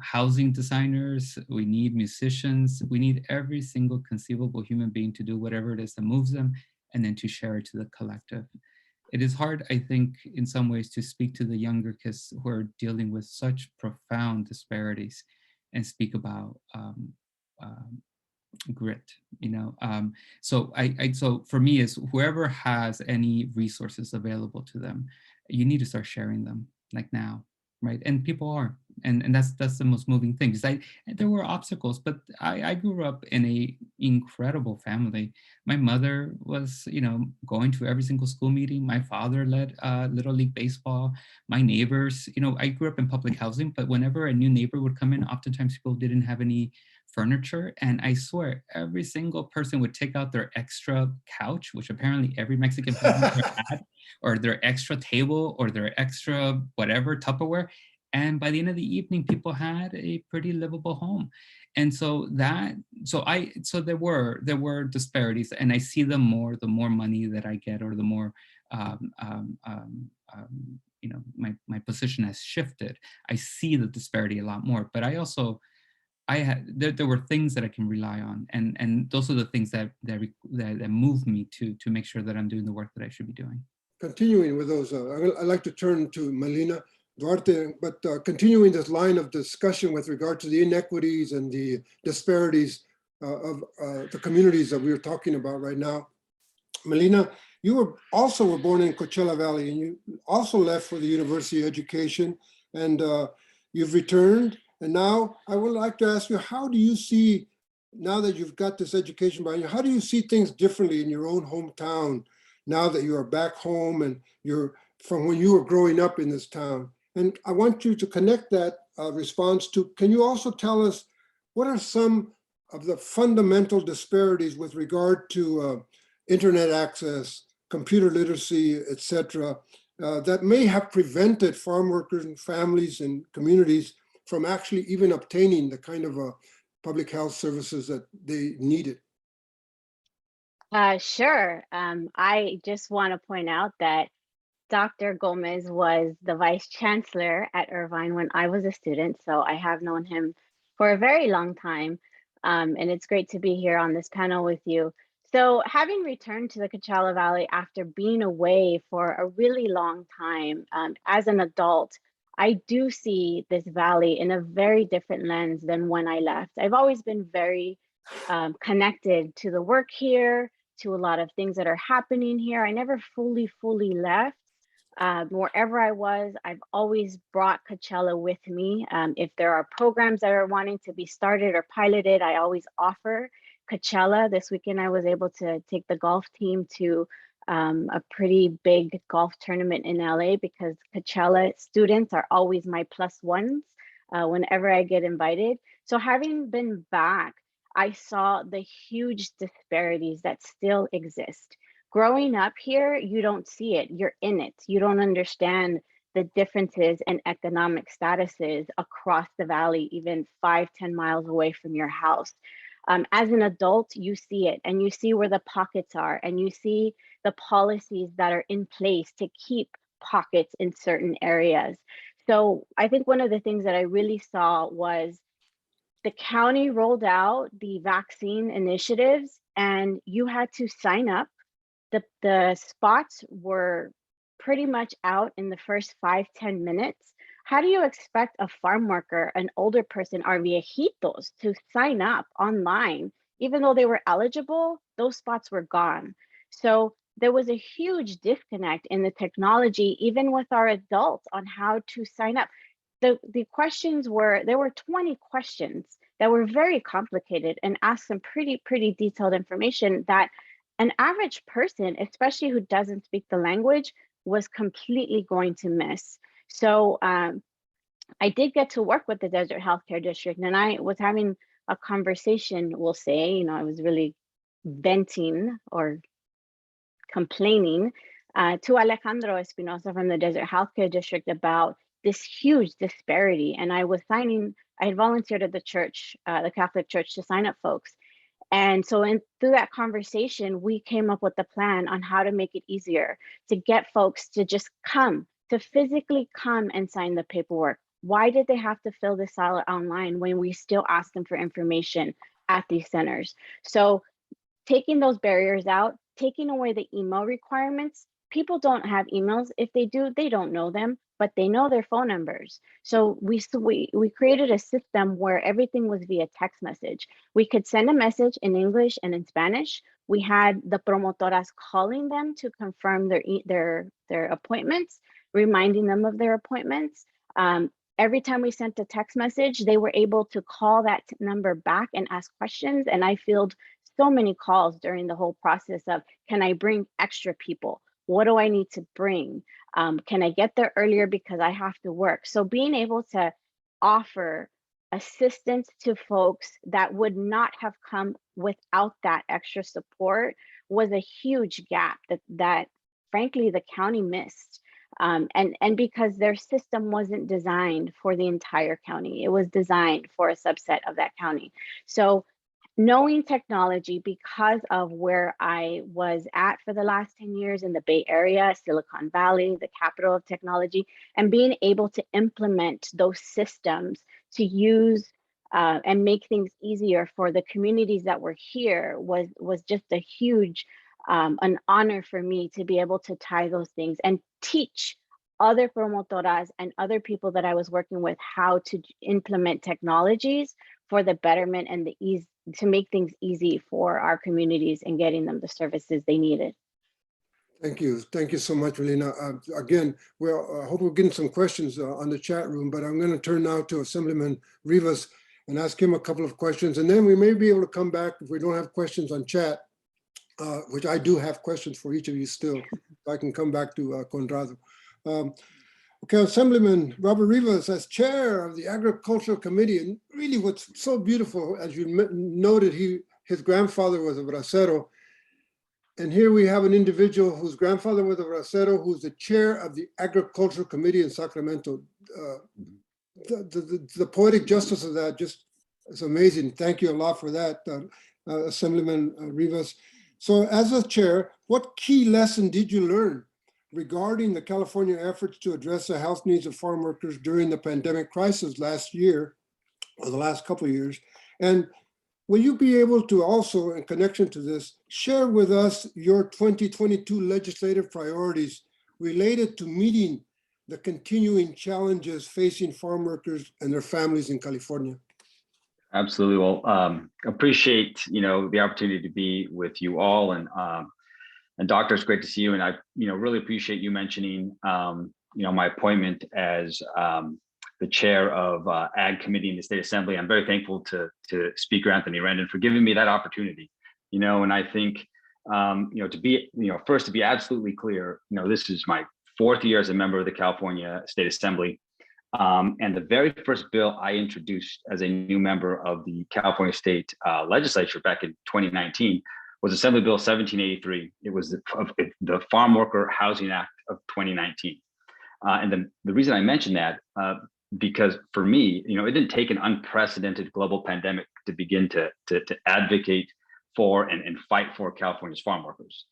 housing designers, we need musicians, we need every single conceivable human being to do whatever it is that moves them, and then to share it to the collective. It is hard, I think, in some ways to speak to the younger kids who are dealing with such profound disparities and speak about grit, so so for me is whoever has any resources available to them, you need to start sharing them like now, right? And people are, and that's the most moving thing, because there were obstacles, but I grew up in a incredible family. My mother was, going to every single school meeting. My father led Little League Baseball. My neighbors, I grew up in public housing, but whenever a new neighbor would come in, oftentimes people didn't have any furniture, and I swear every single person would take out their extra couch, which apparently every Mexican family had, or their extra table, or their extra whatever Tupperware, and by the end of the evening, people had a pretty livable home. And so there were disparities, and I see them more the more money that I get, or the more my position has shifted. I see the disparity a lot more, but I also there were things that I can rely on, and those are the things that move me to make sure that I'm doing the work that I should be doing. Continuing with those, I'd like to turn to Melina Duarte, but continuing this line of discussion with regard to the inequities and the disparities of the communities that we are talking about right now. Melina, you were born in Coachella Valley, and you also left for the University of Education, and you've returned. And now I would like to ask you, how do you see, now that you've got this education behind you, how do you see things differently in your own hometown now that you are back home and you're from when you were growing up in this town? And I want you to connect that response to, can you also tell us what are some of the fundamental disparities with regard to internet access, computer literacy, et cetera, that may have prevented farm workers and families and communities from actually even obtaining the kind of public health services that they needed? Sure. I just want to point out that Dr. Gomez was the Vice-Chancellor at Irvine when I was a student, so I have known him for a very long time, and it's great to be here on this panel with you. So having returned to the Coachella Valley after being away for a really long time, as an adult, I do see this valley in a very different lens than when I left. I've always been very connected to the work here, to a lot of things that are happening here. I never fully left. Wherever I was, I've always brought Coachella with me. If there are programs that are wanting to be started or piloted, I always offer Coachella. This weekend, I was able to take the golf team to a pretty big golf tournament in LA, because Coachella students are always my plus ones whenever I get invited. So having been back, I saw the huge disparities that still exist. Growing up here, you don't see it, you're in it. You don't understand the differences in economic statuses across the valley, even 5-10 miles away from your house. As an adult, you see it, and you see where the pockets are, and you see the policies that are in place to keep pockets in certain areas. So I think one of the things that I really saw was the county rolled out the vaccine initiatives, and you had to sign up. The spots were pretty much out in the first 5-10 minutes. How do you expect a farm worker, an older person, or viejitos to sign up online? Even though they were eligible, those spots were gone. So there was a huge disconnect in the technology, even with our adults, on how to sign up. The questions were, there were 20 questions that were very complicated and asked some pretty detailed information that an average person, especially who doesn't speak the language, was completely going to miss. So I did get to work with the Desert Healthcare District, and I was having a conversation, we'll say, I was really venting or complaining to Alejandro Espinosa from the Desert Healthcare District about this huge disparity. And I had volunteered at the church, the Catholic Church, to sign up folks. And so through that conversation, we came up with a plan on how to make it easier to get folks to just come, to physically come and sign the paperwork. Why did they have to fill this out online when we still ask them for information at these centers? So taking those barriers out, taking away the email requirements. People don't have emails. If they do, they don't know them, but they know their phone numbers. So we created a system where everything was via text message. We could send a message in English and in Spanish. We had the promotoras calling them to confirm their appointments, reminding them of their appointments. Every time we sent a text message, they were able to call that number back and ask questions. And I fielded so many calls during the whole process of, can I bring extra people? What do I need to bring? Can I get there earlier because I have to work? So being able to offer assistance to folks that would not have come without that extra support was a huge gap that frankly the county missed. And because their system wasn't designed for the entire county, it was designed for a subset of that county. So knowing technology, because of where I was at for the last 10 years in the Bay Area, Silicon Valley, the capital of technology, and being able to implement those systems to use and make things easier for the communities that were here was just a huge, an honor for me to be able to tie those things and teach other promotoras and other people that I was working with how to implement technologies for the betterment and the ease, to make things easy for our communities and getting them the services they needed. Thank you. Thank you so much, Relina. Again, I hope we're getting some questions on the chat room, but I'm going to turn now to Assemblyman Rivas and ask him a couple of questions. And then we may be able to come back if we don't have questions on chat, which I do have questions for each of you still. If I can come back to Conrado. Okay, Assemblyman Robert Rivas, as chair of the Agricultural Committee, and really what's so beautiful, as you noted, his grandfather was a bracero. And here we have an individual whose grandfather was a bracero, who's the chair of the Agricultural Committee in Sacramento. The poetic justice of that just is amazing. Thank you a lot for that, Assemblyman Rivas. So as a chair, what key lesson did you learn regarding the California efforts to address the health needs of farm workers during the pandemic crisis last year, or the last couple of years? And will you be able to also, in connection to this, share with us your 2022 legislative priorities related to meeting the continuing challenges facing farm workers and their families in California? Absolutely. Well, appreciate the opportunity to be with you all, and Doctor, it's great to see you. And I really appreciate you mentioning my appointment as the chair of Ag Committee in the State Assembly. I'm very thankful to Speaker Anthony Rendon for giving me that opportunity. And I think to be first, to be absolutely clear, this is my 4th year as a member of the California State Assembly. And the very first bill I introduced as a new member of the California State Legislature back in 2019 was Assembly Bill 1783. It was the Farm Worker Housing Act of 2019. And the reason I mention that, because for me, it didn't take an unprecedented global pandemic to begin to advocate for and fight for California's farm workers,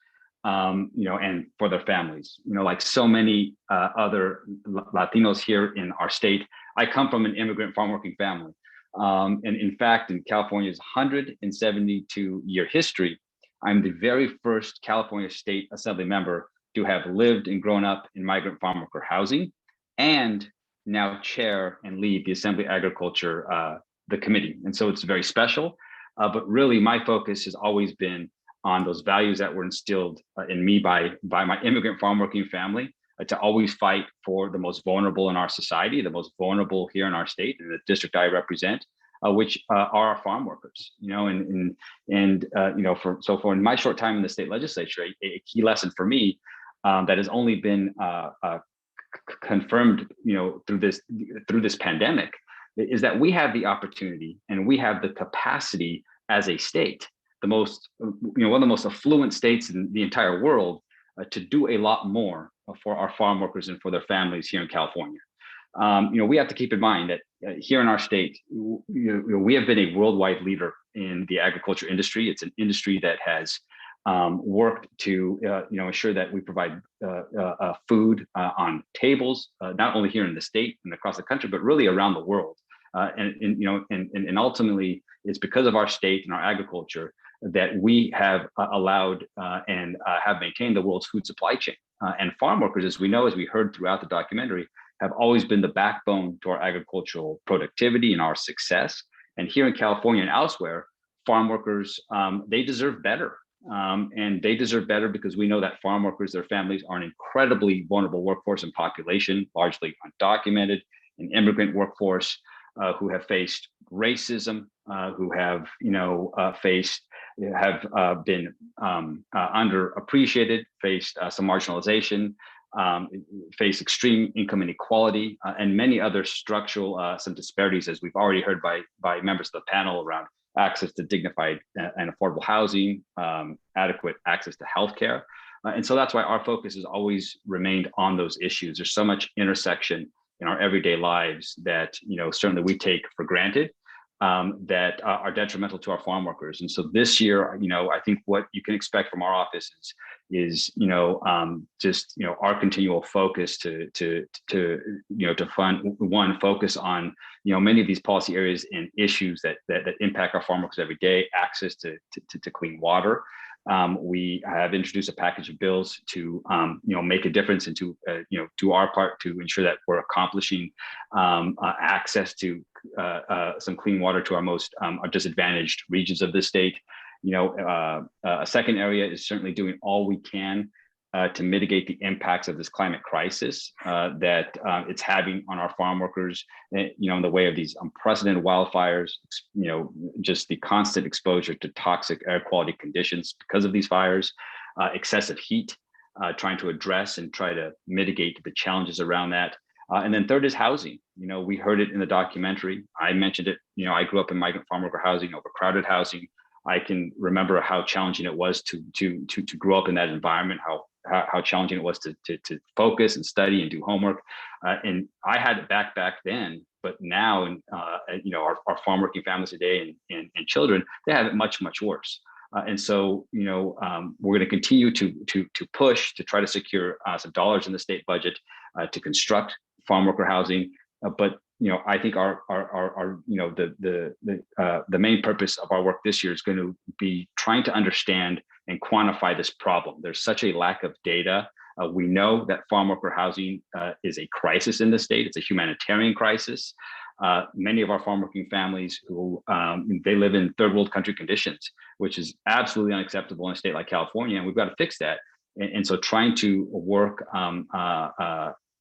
and for their families. Like so many other Latinos here in our state, I come from an immigrant farm working family. And in fact, in California's 172-year history, I'm the very first California State Assembly member to have lived and grown up in migrant farm worker housing, and now chair and lead the Assembly Agriculture, the committee. And so it's very special, but really my focus has always been on those values that were instilled in me by my immigrant farm working family, to always fight for the most vulnerable in our society, the most vulnerable here in our state, in the district I represent, which are our farm workers. For in my short time in the state legislature, a key lesson for me that has only been confirmed, through this pandemic, is that we have the opportunity and we have the capacity as a state, one of the most affluent states in the entire world, to do a lot more for our farm workers and for their families here in California. We have to keep in mind that here in our state, we have been a worldwide leader in the agriculture industry. It's an industry that has worked to ensure that we provide food on tables, not only here in the state and across the country, but really around the world. And ultimately, it's because of our state and our agriculture that we have allowed and have maintained the world's food supply chain. And farm workers, as we know, as we heard throughout the documentary, have always been the backbone to our agricultural productivity and our success. And here in California and elsewhere, farm workers, they deserve better. And they deserve better because we know that farm workers, their families, are an incredibly vulnerable workforce and population, largely undocumented, an immigrant workforce who have faced racism, who have been underappreciated, faced some marginalization, face extreme income inequality, and many other structural some disparities, as we've already heard by members of the panel, around access to dignified and affordable housing, adequate access to healthcare. And so that's why our focus has always remained on those issues. There's so much intersection in our everyday lives that certainly we take for granted, that are detrimental to our farm workers. And so this year, I think what you can expect from our office is our continual focus to focus on many of these policy areas and issues that impact our farm workers every day: access to clean water. We have introduced a package of bills to make a difference and to do our part to ensure that we're accomplishing access to some clean water to our most disadvantaged regions of the state. A second area is certainly doing all we can to mitigate the impacts of this climate crisis that it's having on our farm workers, in the way of these unprecedented wildfires, just the constant exposure to toxic air quality conditions because of these fires, excessive heat, trying to address and try to mitigate the challenges around that. And then third is housing. We heard it in the documentary. I mentioned it. I grew up in migrant farm worker housing, overcrowded housing. I can remember how challenging it was to grow up in that environment, how challenging it was to focus and study and do homework. And I had it back then, but now, our farm working families today and children, they have it much, much worse. And so, we're going to continue to push to try to secure some dollars in the state budget to construct farm worker housing. But I think our the main purpose of our work this year is going to be trying to understand and quantify this problem. There's such a lack of data. We know that farm worker housing is a crisis in the state. It's a humanitarian crisis. Many of our farm working families who they live in third world country conditions, which is absolutely unacceptable in a state like California, and we've got to fix that. And so trying to work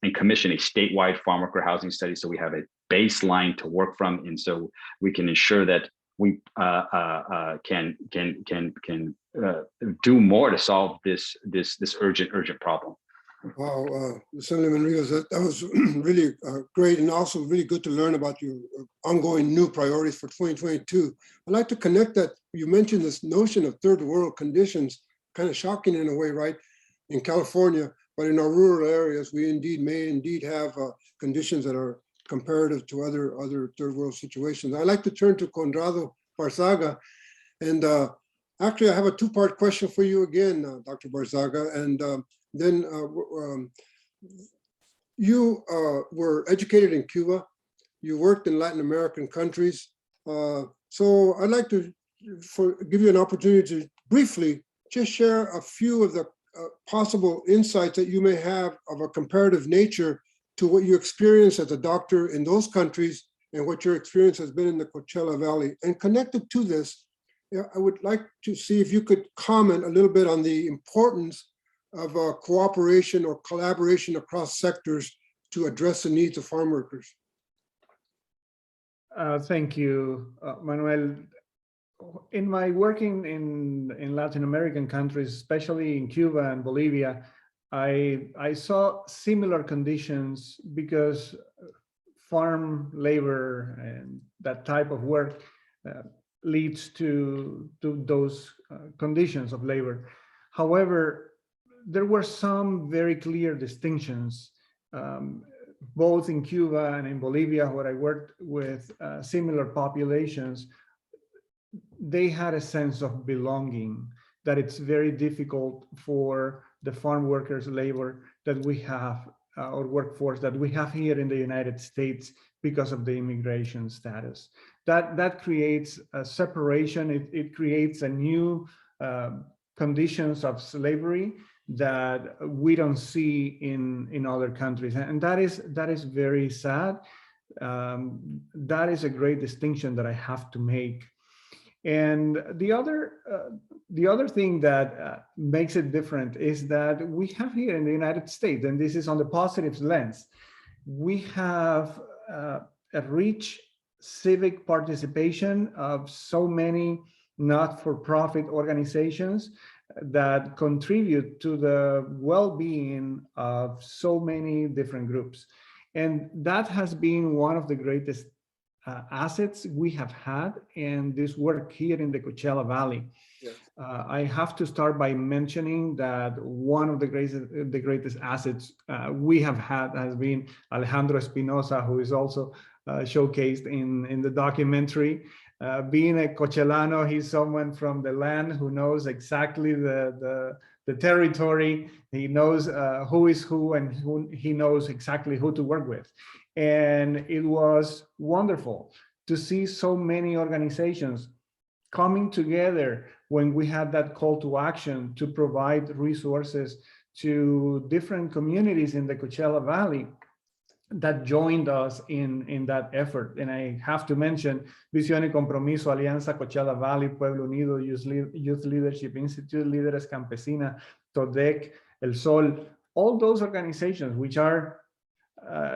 and commission a statewide farm worker housing study so we have a baseline to work from, and so we can ensure that we can do more to solve this urgent problem. Wow, Assemblyman Rios, that was really great, and also really good to learn about your ongoing new priorities for 2022. I'd like to connect that. You mentioned this notion of third world conditions, kind of shocking in a way, right? In California, but in our rural areas, we may have conditions that are comparative to other third world situations. I'd like to turn to Conrado Barzaga, and actually I have a two-part question for you again, Dr. Barzaga, and then you were educated in Cuba, you worked in Latin American countries, so I'd like to give you an opportunity to briefly just share a few of the possible insights that you may have of a comparative nature to what you experienced as a doctor in those countries and what your experience has been in the Coachella Valley. And connected to this, I would like to see if you could comment a little bit on the importance of cooperation or collaboration across sectors to address the needs of farm workers. Thank you, Manuel. In my working in Latin American countries, especially in Cuba and Bolivia, I saw similar conditions because farm labor and that type of work leads to those conditions of labor. However, there were some very clear distinctions, both in Cuba and in Bolivia, where I worked with similar populations. They had a sense of belonging. that it's very difficult for the farm workers labor that we have or workforce that we have here in the United States because of the immigration status. That creates a separation. It creates a new conditions of slavery that we don't see in other countries, and that is very sad. That is a great distinction that I have to make. And the other thing that makes it different is that we have here in the United States, and this is on the positive lens, we have a rich civic participation of so many not-for-profit organizations that contribute to the well-being of so many different groups. And that has been one of the greatest assets we have had in this work here in the Coachella Valley. Yes. I have to start by mentioning that one of the greatest assets we have had has been Alejandro Espinosa, who is also showcased in the documentary. Being a Coachelano, he's someone from the land who knows exactly the territory. He knows who is who, and he knows exactly who to work with. And it was wonderful to see so many organizations coming together when we had that call to action to provide resources to different communities in the Coachella Valley that joined us in that effort. And I have to mention Visión y Compromiso, Alianza Coachella Valley, Pueblo Unido, Youth Leadership Institute, Líderes Campesina, TODEC, El Sol, all those organizations, which are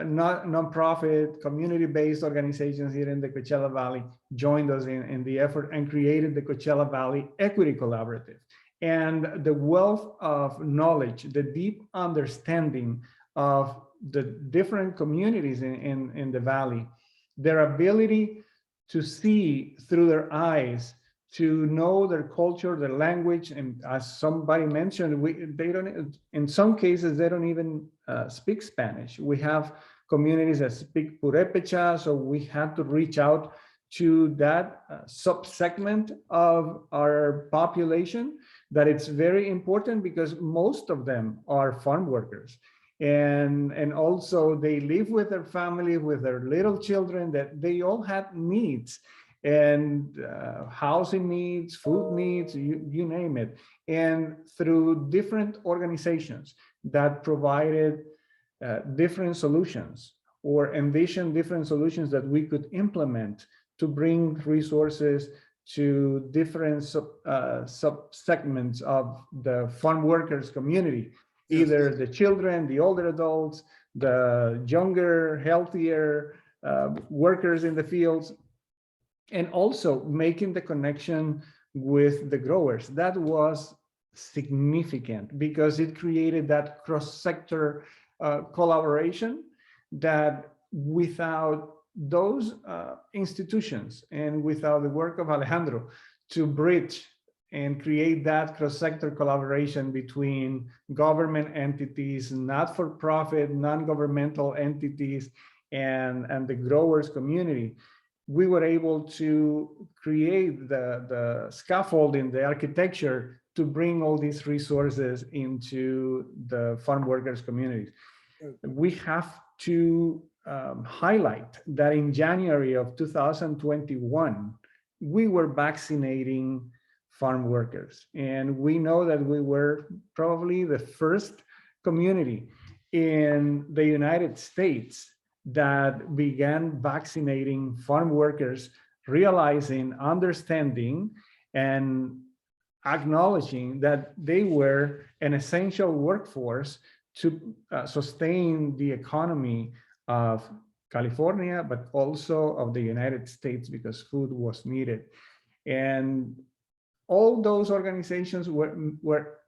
non-profit, community-based organizations here in the Coachella Valley, joined us in the effort and created the Coachella Valley Equity Collaborative. And the wealth of knowledge, the deep understanding of the different communities in the valley, their ability to see through their eyes, to know their culture, their language, and as somebody mentioned, they don't. In some cases, they don't even speak Spanish. We have communities that speak Purépecha, so we had to reach out to that sub-segment of our population. That it's very important because most of them are farm workers. And also they live with their family, with their little children, that they all have needs, and housing needs, food needs, you name it. And through different organizations that provided different solutions or envisioned different solutions that we could implement to bring resources to different sub-segments of the farm workers community. Either the children, the older adults, the younger, healthier workers in the fields, and also making the connection with the growers. That was significant because it created that cross-sector collaboration that without those institutions and without the work of Alejandro to bridge and create that cross-sector collaboration between government entities, not-for-profit, non-governmental entities, and the growers community, we were able to create the scaffolding, the architecture to bring all these resources into the farm workers communities. We have to highlight that in January of 2021, we were vaccinating farm workers. And we know that we were probably the first community in the United States that began vaccinating farm workers, realizing, understanding, and acknowledging that they were an essential workforce to sustain the economy of California, but also of the United States, because food was needed. And all those organizations were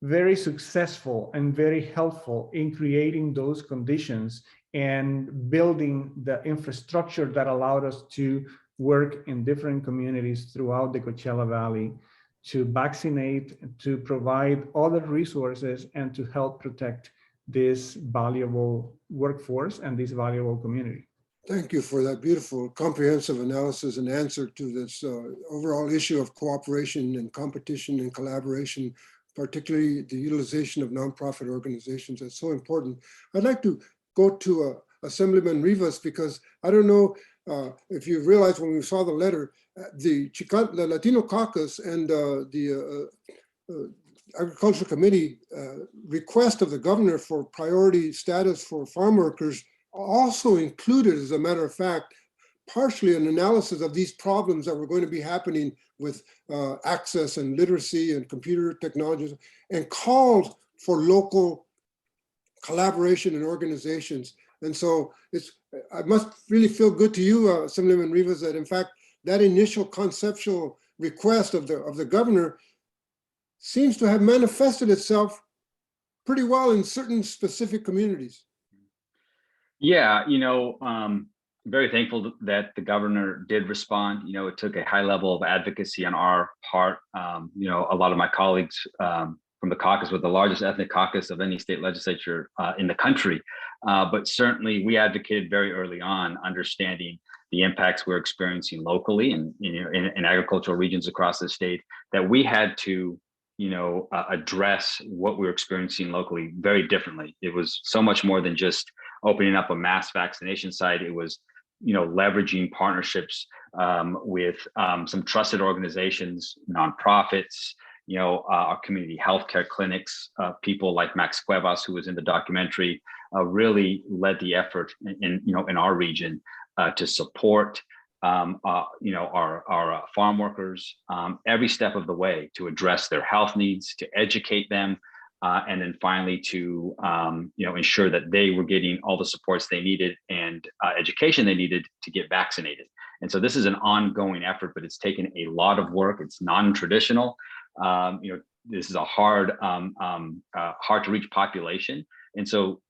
very successful and very helpful in creating those conditions and building the infrastructure that allowed us to work in different communities throughout the Coachella Valley to vaccinate, to provide other resources, and to help protect this valuable workforce and this valuable community. Thank you for that beautiful, comprehensive analysis and answer to this overall issue of cooperation and competition and collaboration, particularly the utilization of nonprofit organizations. That's so important. I'd like to go to Assemblyman Rivas, because I don't know if you realize when we saw the letter, the Latino Caucus and the Agricultural Committee request of the governor for priority status for farm workers also included, as a matter of fact, partially an analysis of these problems that were going to be happening with access and literacy and computer technologies, and called for local collaboration and organizations. And so I must really feel good to you, Assemblyman Rivas, that in fact, that initial conceptual request of the governor seems to have manifested itself pretty well in certain specific communities. Yeah, very thankful that the governor did respond. It took a high level of advocacy on our part. A lot of my colleagues from the caucus were the largest ethnic caucus of any state legislature in the country. But certainly we advocated very early on, understanding the impacts we're experiencing locally and in agricultural regions across the state, that we had to address what we were experiencing locally very differently. It was so much more than just opening up a mass vaccination site. It was, leveraging partnerships with some trusted organizations, nonprofits, our community healthcare clinics, people like Max Cuevas, who was in the documentary, really led the effort in our region to support our farm workers every step of the way, to address their health needs, to educate them, and then finally to ensure that they were getting all the supports they needed and education they needed to get vaccinated. And so this is an ongoing effort, but it's taken a lot of work. It's non-traditional. This is a hard to reach population. And so,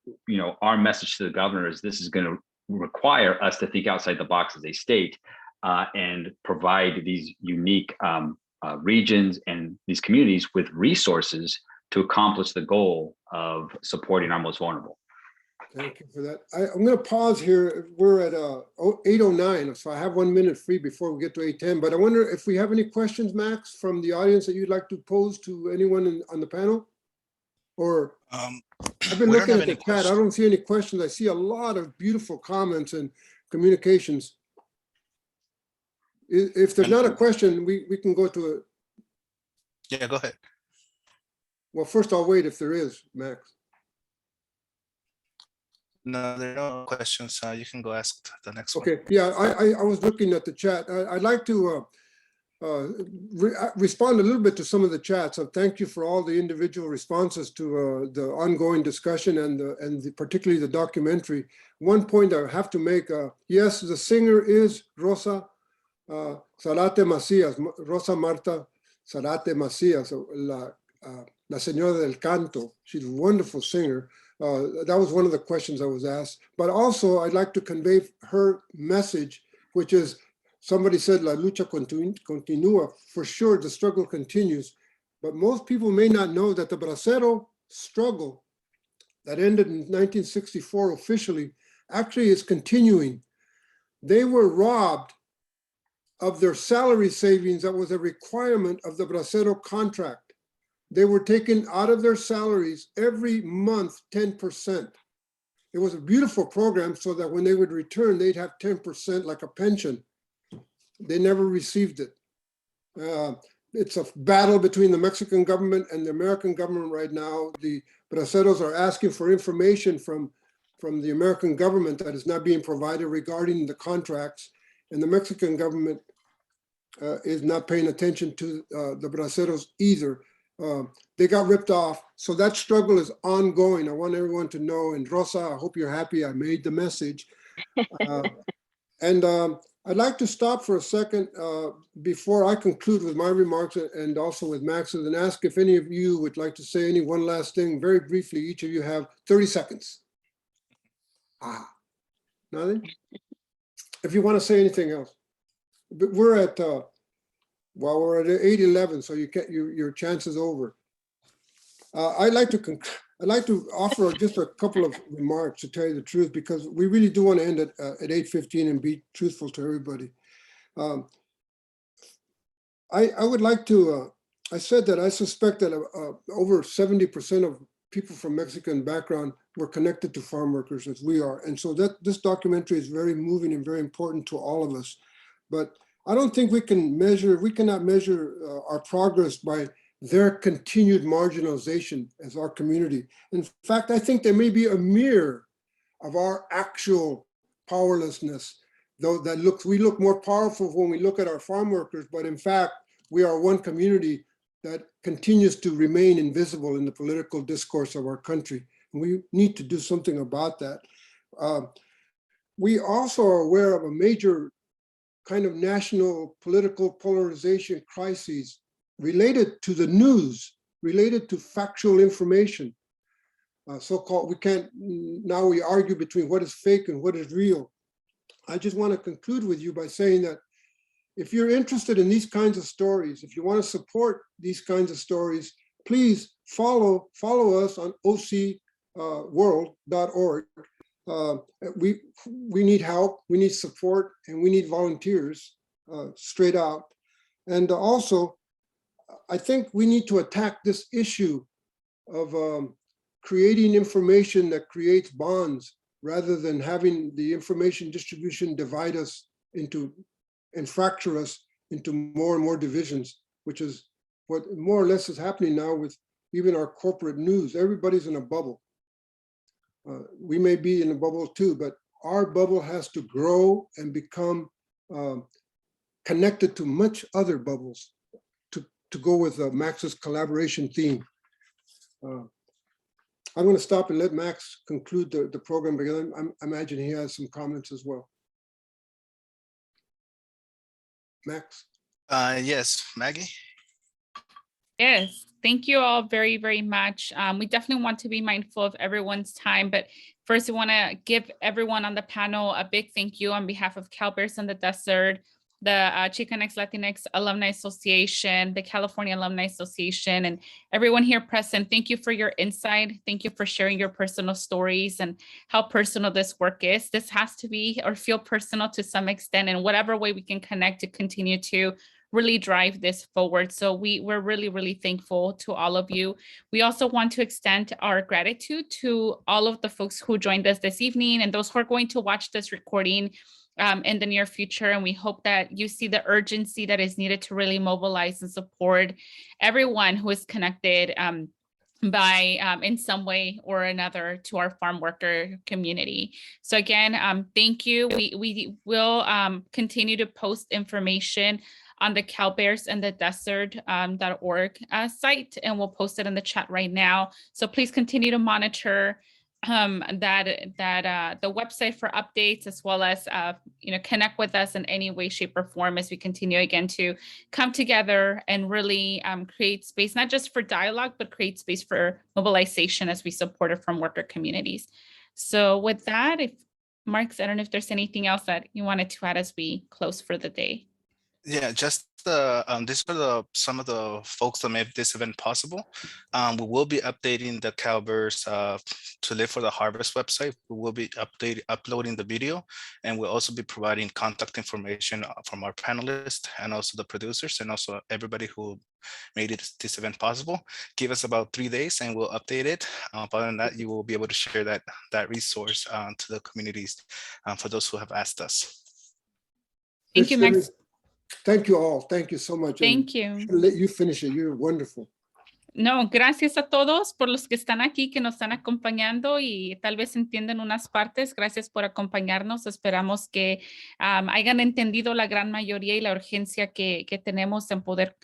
our message to the governor is this is going to require us to think outside the box as a state and provide these unique regions and these communities with resources to accomplish the goal of supporting our most vulnerable. Thank you for that. I'm going to pause here. We're at 8:09, so I have 1 minute free before we get to 8:10. But I wonder if we have any questions, Max, from the audience that you'd like to pose to anyone on the panel? Or I've been looking at the chat. I don't see any questions. I see a lot of beautiful comments and communications. If there's not a question, we can go to it. Yeah, go ahead. Well, first I'll wait if there is, Max. No, there are no questions. You can go ask the next one. Okay, yeah, I was looking at the chat. I'd like to respond a little bit to some of the chats. So thank you for all the individual responses to the ongoing discussion and particularly the documentary. One point I have to make, yes, the singer is Rosa Zarate Macías, Rosa Marta Zarate Macías, La Señora del Canto. She's a wonderful singer. That was one of the questions I was asked. But also I'd like to convey her message, which is, somebody said, La lucha continúa. For sure, the struggle continues. But most people may not know that the Bracero struggle that ended in 1964 officially actually is continuing. They were robbed of their salary savings that was a requirement of the Bracero contract. They were taken out of their salaries every month, 10%. It was a beautiful program so that when they would return, they'd have 10% like a pension. They never received it. It's a battle between the Mexican government and the American government right now. The Braceros are asking for information from the American government that is not being provided regarding the contracts. And the Mexican government is not paying attention to the Braceros either. They got ripped off. So that struggle is ongoing. I want everyone to know. And Rosa, I hope you're happy I made the message. I'd like to stop for a second before I conclude with my remarks and also with Max's, and ask if any of you would like to say any one last thing very briefly. Each of you have 30 seconds. Nothing? If you want to say anything else. But we're at, we're at 8:11, so your chance is over. I'd like to I'd like to offer just a couple of remarks, to tell you the truth, because we really do want to end at 8:15 and be truthful to everybody. I would like to, I said that I suspect that over 70% of people from Mexican background were connected to farm workers, as we are. And so that this documentary is very moving and very important to all of us. But I don't think we cannot measure our progress by their continued marginalization as our community. In fact, I think there may be a mirror of our actual powerlessness, though we look more powerful when we look at our farm workers, but in fact, we are one community that continues to remain invisible in the political discourse of our country. And we need to do something about that. We also are aware of a major kind of national political polarization crises related to the news, related to factual information. So-called, now we argue between what is fake and what is real. I just want to conclude with you by saying that if you're interested in these kinds of stories, if you want to support these kinds of stories, please follow us on ocworld.org. We need help, we need support, and we need volunteers, straight out. And also, I think we need to attack this issue of creating information that creates bonds, rather than having the information distribution divide us into and fracture us into more and more divisions, which is what more or less is happening now with even our corporate news. Everybody's in a bubble. We may be in a bubble too, but our bubble has to grow and become connected to much other bubbles to go with Max's collaboration theme. I'm going to stop and let Max conclude the program, because I imagine he has some comments as well. Max? Yes, Maggie? Yes, thank you all very, very much. We definitely want to be mindful of everyone's time, but first we want to give everyone on the panel a big thank you on behalf of Cal Bears in the Desert, the Chicanx Latinx Alumni Association, the California Alumni Association, and everyone here present. Thank you for your insight. Thank you for sharing your personal stories and how personal this work is. This has to be or feel personal to some extent, in whatever way we can connect to continue to really drive this forward. So we're really, really thankful to all of you. We also want to extend our gratitude to all of the folks who joined us this evening and those who are going to watch this recording in the near future. And we hope that you see the urgency that is needed to really mobilize and support everyone who is connected by in some way or another to our farm worker community. So again, thank you. We will continue to post information on the Cal Bears and the Desert.org site, and we'll post it in the chat right now. So please continue to monitor the website for updates, as well as connect with us in any way, shape, or form as we continue again to come together and really create space, not just for dialogue, but create space for mobilization as we support it from worker communities. So with that, Mark, I don't know if there's anything else that you wanted to add as we close for the day. Yeah, just these are some of the folks that made this event possible. We will be updating the Cal Bears to Live for the Harvest website. We will be uploading the video, and we'll also be providing contact information from our panelists and also the producers and also everybody who made this event possible. Give us about 3 days and we'll update it. Other than that, you will be able to share that resource to the communities for those who have asked us. Thank you, Max. Thank you all. Thank you so much. Thank you. I'll let you finish it. You're wonderful. No, gracias a todos por los que están aquí, que nos están acompañando y tal vez entienden unas partes. Gracias por acompañarnos. Esperamos que hayan entendido la gran mayoría y la urgencia que tenemos en poder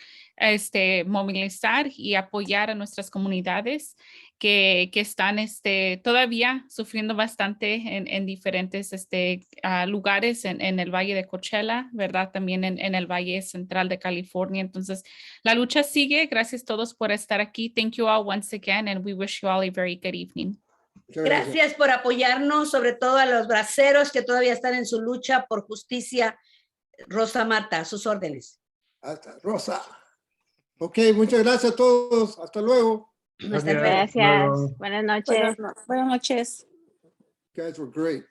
movilizar y apoyar a nuestras comunidades que están todavía sufriendo bastante en diferentes lugares en el Valle de Coachella, ¿verdad? También en el Valle Central de California. Entonces, la lucha sigue. Gracias a todos por estar aquí. Thank you all once again, and we wish you all a very good evening. Gracias por apoyarnos, sobre todo a los braceros que todavía están en su lucha por justicia. Rosa Marta, a sus órdenes. Hasta Rosa. Ok, muchas gracias a todos. Hasta luego. Hasta luego. Gracias. Buenas noches. Buenas noches. Guys were great.